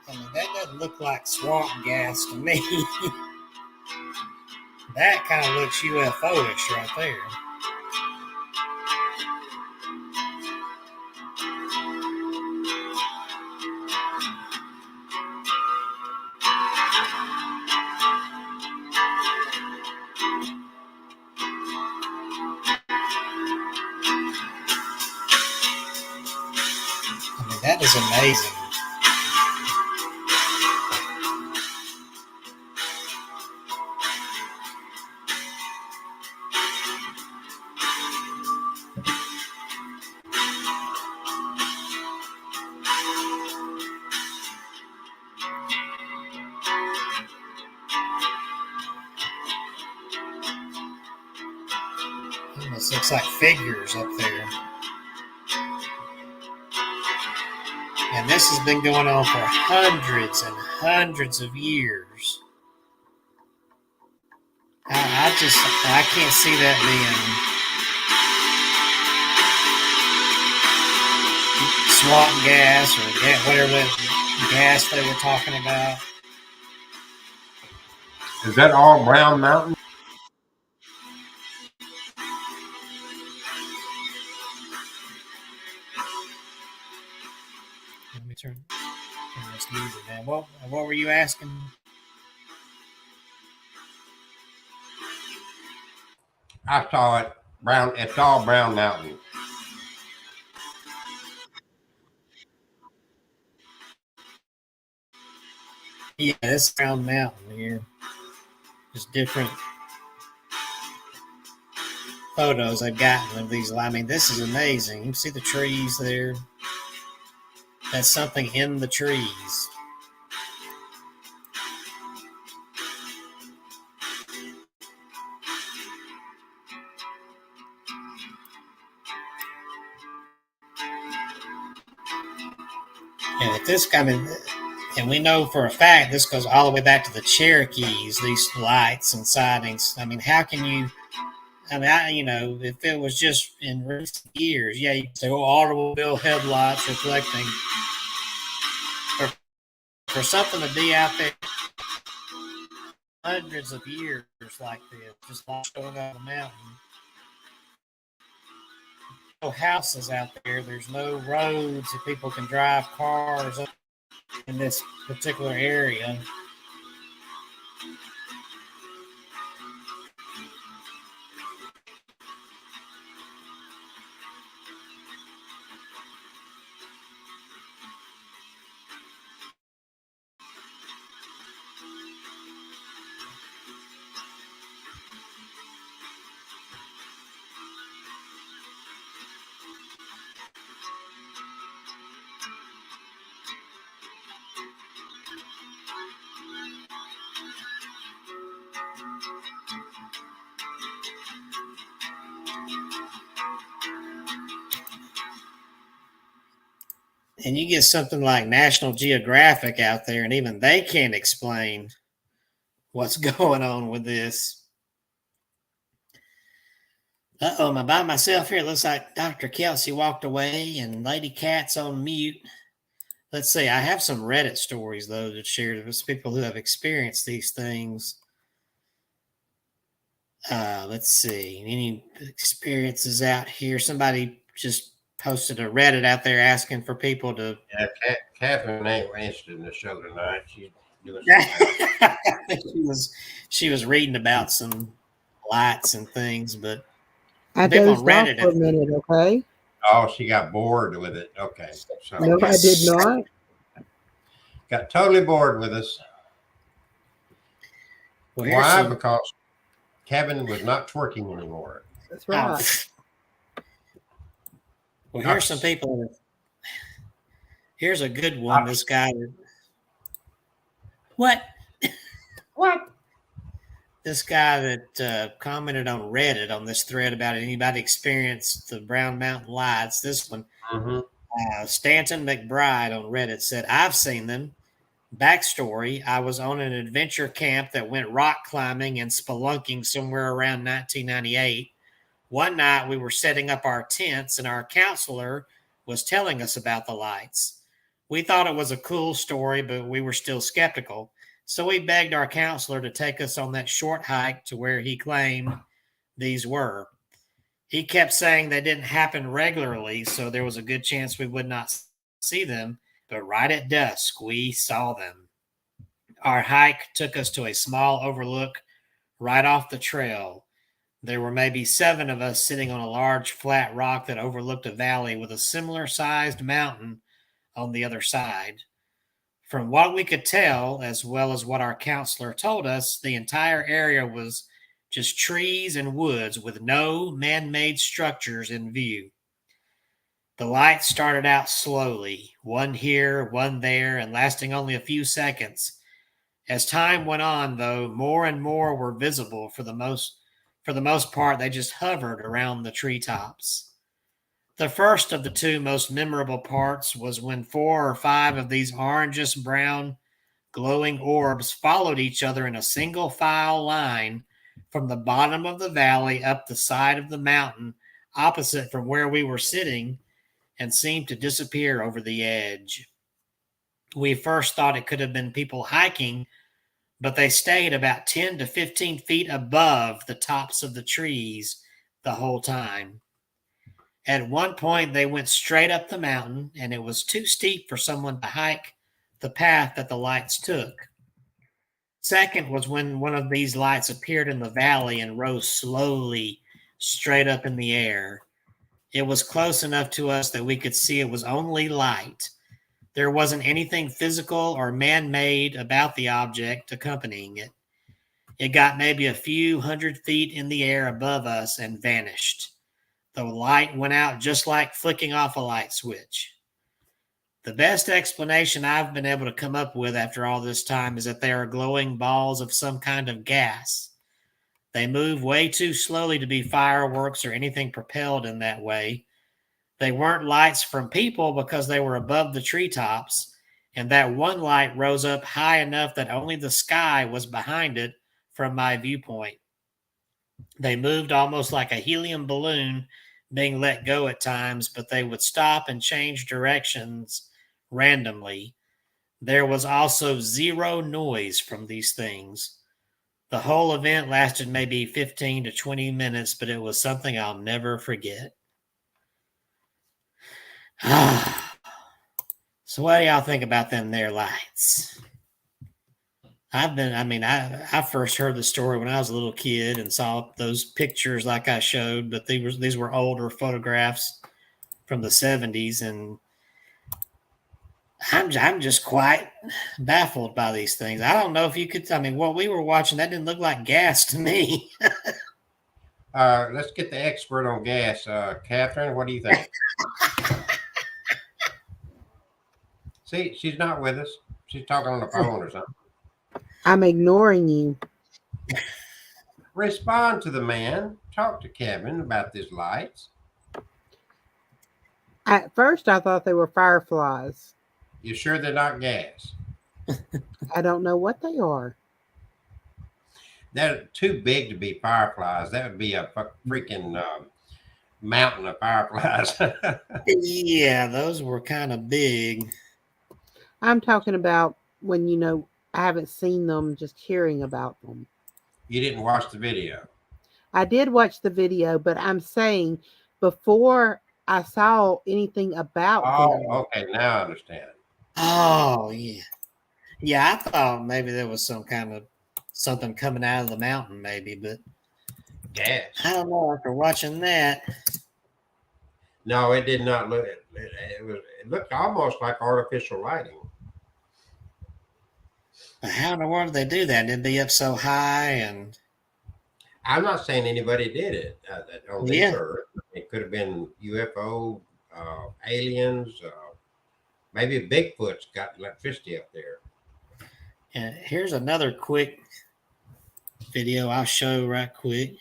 I mean, that doesn't look like swamp gas to me. That kind of looks UFO-ish right there. I mean, that is amazing. Almost looks like figures up there. And this has been going on for hundreds and hundreds of years. I can't see that being swamp gas or whatever that gas they were talking about. Is that all Brown Mountain? Let me turn this music down. What were you asking? I saw it. It's all Brown Mountain. Yeah, this is Brown Mountain here. Just different photos I've gotten of these. I mean, this is amazing. You can see the trees there. That's something in the trees. And with this, I mean, and we know for a fact this goes all the way back to the Cherokees, these lights and sightings. I mean, how can you, I mean, if it was just in recent years, yeah, you could say, oh, automobile headlights reflecting. For something to be out there hundreds of years like this, just going up the mountain. No houses out there. There's no roads that people can drive cars up in this particular area. And you get something like National Geographic out there, and even they can't explain what's going on with this. Am I by myself here? It looks like Dr. Kelsey walked away and Lady Cat's on mute. Let's see. I have some Reddit stories, though, to share with people who have experienced these things. Let's see. Any experiences out here? Somebody just posted a Reddit out there asking for people to. Yeah, Catherine ain't interested in the show tonight. She's doing she was reading about some lights and things, but I people dozed on Reddit off for a minute, okay? Oh, she got bored with it. Okay. So No, I did not. got totally bored with us. Well, here's Why? some- Because Kevin was not twerking anymore. That's right. Well, here's some people. Here's a good one. This guy. What? What? This guy that commented on Reddit on this thread about anybody experienced the Brown Mountain Lights. This one, Stanton McBride on Reddit said, "I've seen them. Backstory: I was on an adventure camp that went rock climbing and spelunking somewhere around 1998. One night we were setting up our tents and our counselor was telling us about the lights. We thought it was a cool story, but we were still skeptical. So we begged our counselor to take us on that short hike to where he claimed these were. He kept saying they didn't happen regularly, so there was a good chance we would not see them. But right at dusk, we saw them. Our hike took us to a small overlook right off the trail. There were maybe 7 of us sitting on a large flat rock that overlooked a valley with a similar sized mountain on the other side. From what we could tell, as well as what our counselor told us, the entire area was just trees and woods with no man-made structures in view. The lights started out slowly, one here, one there, and lasting only a few seconds. As time went on, though, more and more were visible. For the most part, they just hovered around the treetops. The first of the 2 most memorable parts was when 4 or 5 of these orangish brown glowing orbs followed each other in a single file line from the bottom of the valley up the side of the mountain opposite from where we were sitting and seemed to disappear over the edge. We first thought it could have been people hiking, but they stayed about 10 to 15 feet above the tops of the trees the whole time. At one point, they went straight up the mountain, and it was too steep for someone to hike the path that the lights took. Second was when one of these lights appeared in the valley and rose slowly straight up in the air. It was close enough to us that we could see it was only light. There wasn't anything physical or man-made about the object accompanying it. It got maybe a few hundred feet in the air above us and vanished. The light went out just like flicking off a light switch. The best explanation I've been able to come up with after all this time is that they are glowing balls of some kind of gas. They move way too slowly to be fireworks or anything propelled in that way. They weren't lights from people because they were above the treetops, and that one light rose up high enough that only the sky was behind it from my viewpoint. They moved almost like a helium balloon being let go at times, but they would stop and change directions randomly. There was also zero noise from these things. The whole event lasted maybe 15 to 20 minutes, but it was something I'll never forget. So what do y'all think about them there lights? I first heard the story when I was a little kid and saw those pictures like I showed, but these were older photographs from the 70s, and I'm just quite baffled by these things. I don't know if you could. What we were watching, that didn't look like gas to me. Let's get the expert on gas. Catherine, what do you think? See, she's not with us. She's talking on the phone or something. I'm ignoring you. Respond to the man. Talk to Kevin about these lights. At first, I thought they were fireflies. You sure they're not gas? I don't know what they are. They're too big to be fireflies. That would be a freaking mountain of fireflies. Yeah, those were kind of big. I'm talking about when, you know, I haven't seen them, just hearing about them. You didn't watch the video. I did watch the video, but I'm saying before I saw anything about them. Okay, now I understand. Oh, yeah. Yeah, I thought maybe there was some kind of something coming out of the mountain, maybe, but gas. I don't know. After watching that, no, it did not look. It looked almost like artificial lighting. How in the world did they do that? Did they up so high? And I'm not saying anybody did it on this Yeah. Earth. It could have been UFO, aliens. Maybe Bigfoot's got electricity up there. And here's another quick video I'll show right quick.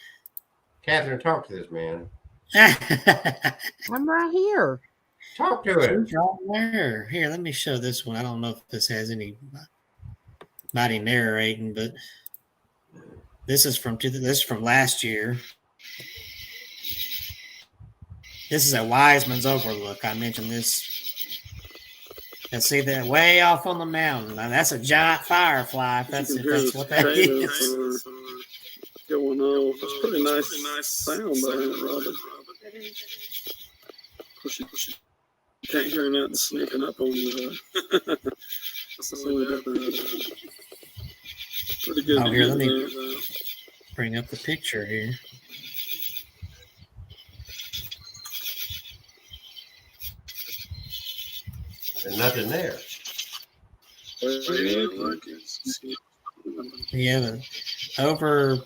Catherine, talk to this man. I'm right here. Talk to him. She's right there. Here, let me show this one. I don't know if this has anybody narrating, but this is from last year. This is at Wiseman's Overlook. I mentioned this. Let's see that way off on the mountain. Now, that's a giant firefly. If that's what that is. Going on. It's pretty nice sound behind it, Robin. Of course, you can't hear nothing sneaking up on you. Pretty good. Oh, here, let me bring up the picture here. There's nothing there. Yeah, but over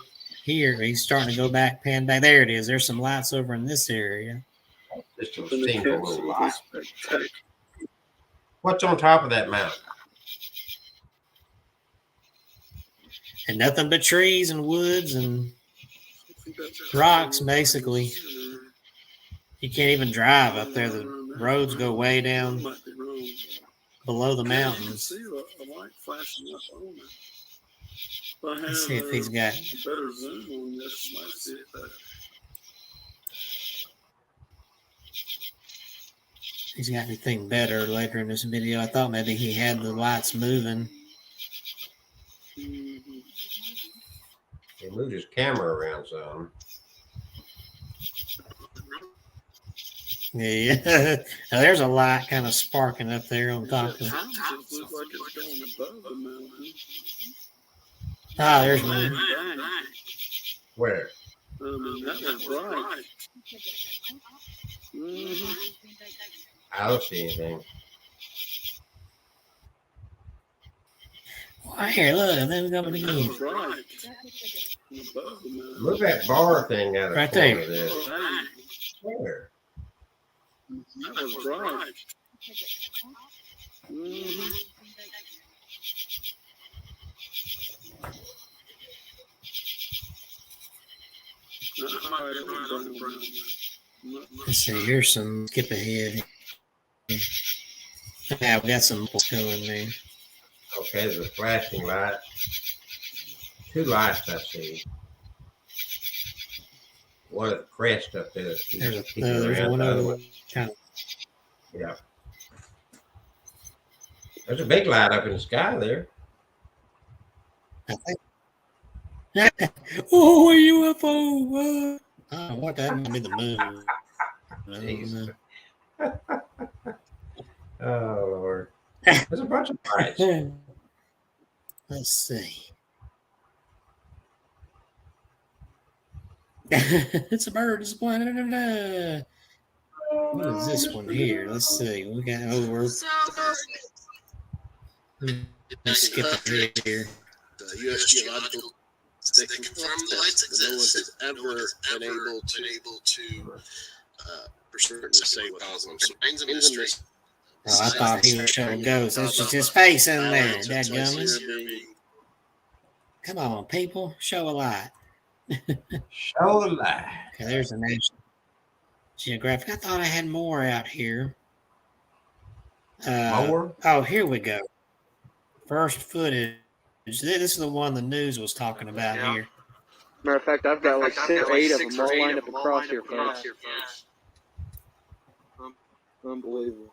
here, he's starting to go back, pan back. There it is. There's some lights over in this area. Just a single little light. What's on top of that mountain? And nothing but trees and woods and rocks, basically. You can't even drive up there. The roads go way down below the mountains. Let's see if he's got. Better zoom on this. Might see it better. He's got anything better later in this video. I thought maybe he had the lights moving. He moved his camera around some. Yeah, now, there's a light kind of sparking up there on top of it. Looks like it's going above the mountain. Ah, there's one. Where? That was bright. I don't see anything. Well, here, look, then we go again. Move that bar thing out of Right the corner there. of this. Where? That was bright. Let's see, here's some skip ahead. Yeah, we got some going there. Okay, there's a flashing light. Two lights I see. One at the crest up there. There's one over kind of. Yeah. There's a big light up in the sky there. Oh, a UFO! Oh, what that might be the moon. Jeez. Oh Lord. There's a bunch of lights. Let's see. It's a bird. It's a plane. What is this one here? Let's see. We got over. Let's skip it here. The U.S. Geological, they confirmed the lights exist, but no one has ever been able to for certain to say what caused them. So remains a mystery. Oh, I thought he was showing ghosts. That's just his face in there. Dadgummit. Come on, people. Show a light. Show the light. Okay, there's the national. Geographic. I thought I had more out here. More? Oh, here we go. First footage. This is the one the news was talking about here. Matter of fact, I've got like 6 or 8 of them all lined up across here, folks. Unbelievable.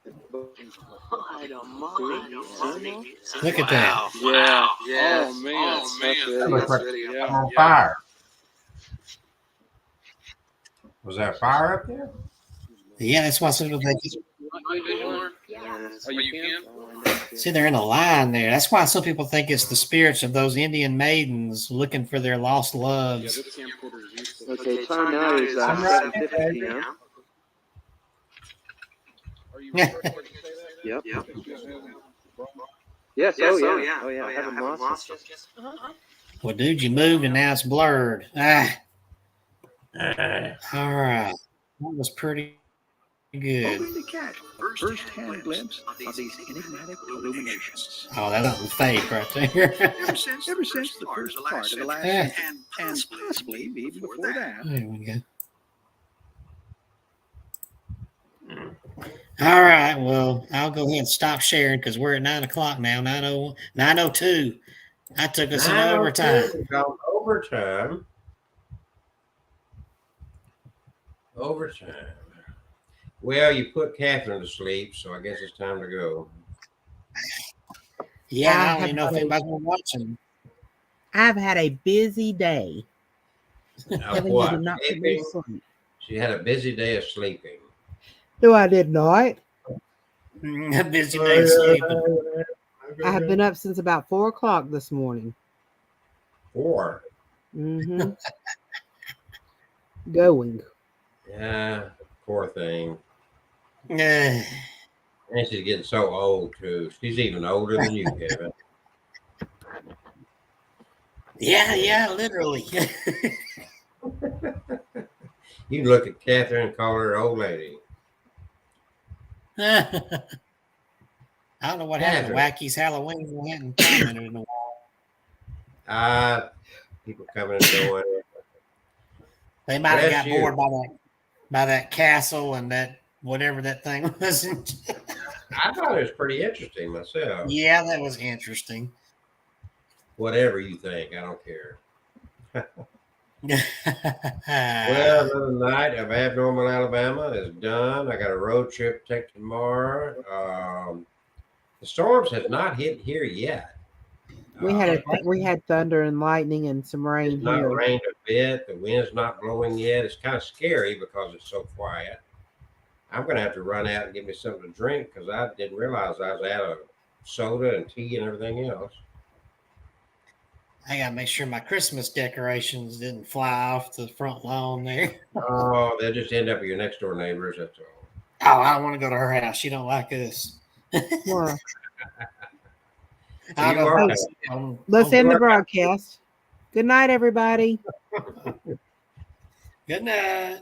Look at that. Yeah. Yes. Oh man. Oh, man. That's That it. looks like Yeah. I'm on fire. Was there a fire up there? Yeah, that's why some people think. Oh, you can? See, they're in a line there. That's why some people think it's the spirits of those Indian maidens looking for their lost loves. Okay, time now is 7:50 p.m. Yep. Yes. Oh yeah. I haven't lost it. Well, dude, you moved and now it's blurred. All right. That was pretty good. Open to catch a first-hand glimpse of these enigmatic illuminations. Oh, that doesn't fake right there. Ever since the first part of the last Yeah. century, and possibly even before that. There we go. All right. Well, I'll go ahead and stop sharing because we're at 9 o'clock now. 9:02. I took us in overtime. Overtime. Well, you put Catherine to sleep, so I guess it's time to go. Yeah, I don't even know if anybody's going to watch them. I've had a busy day. Having What, to not put me to sleeping? sleep. She had a busy day of sleeping. No, I did not. A busy day sleeping. I have been up since about 4 o'clock this morning. 4. Mm-hmm. Going. Yeah, poor thing. Yeah. And she's getting so old too. She's even older than you, Kevin. Yeah, literally. You can look at Catherine and call her old lady. I don't know what happened to Wacky's Halloween. We hadn't commented in a while. People coming and going. They might have Bless got you. bored by that castle and that whatever that thing was. I thought it was pretty interesting myself. Yeah, that was interesting. Whatever you think, I don't care. Well, another night of Abnormal Alabama is done. I got a road trip to take tomorrow. The storms have not hit here yet. We had thunder and lightning and some rain It's not here. rained a bit. The wind's not blowing yet. It's kind of scary because it's so quiet. I'm going to have to run out and get me something to drink because I didn't realize I was out of soda and tea and everything else. I gotta make sure my Christmas decorations didn't fly off the front lawn there. Oh, they'll just end up with your next door neighbors. That's all. Oh, I don't want to go to her house. She don't like us. Well, I'll go let's end the broadcast. Good night, everybody. Good night.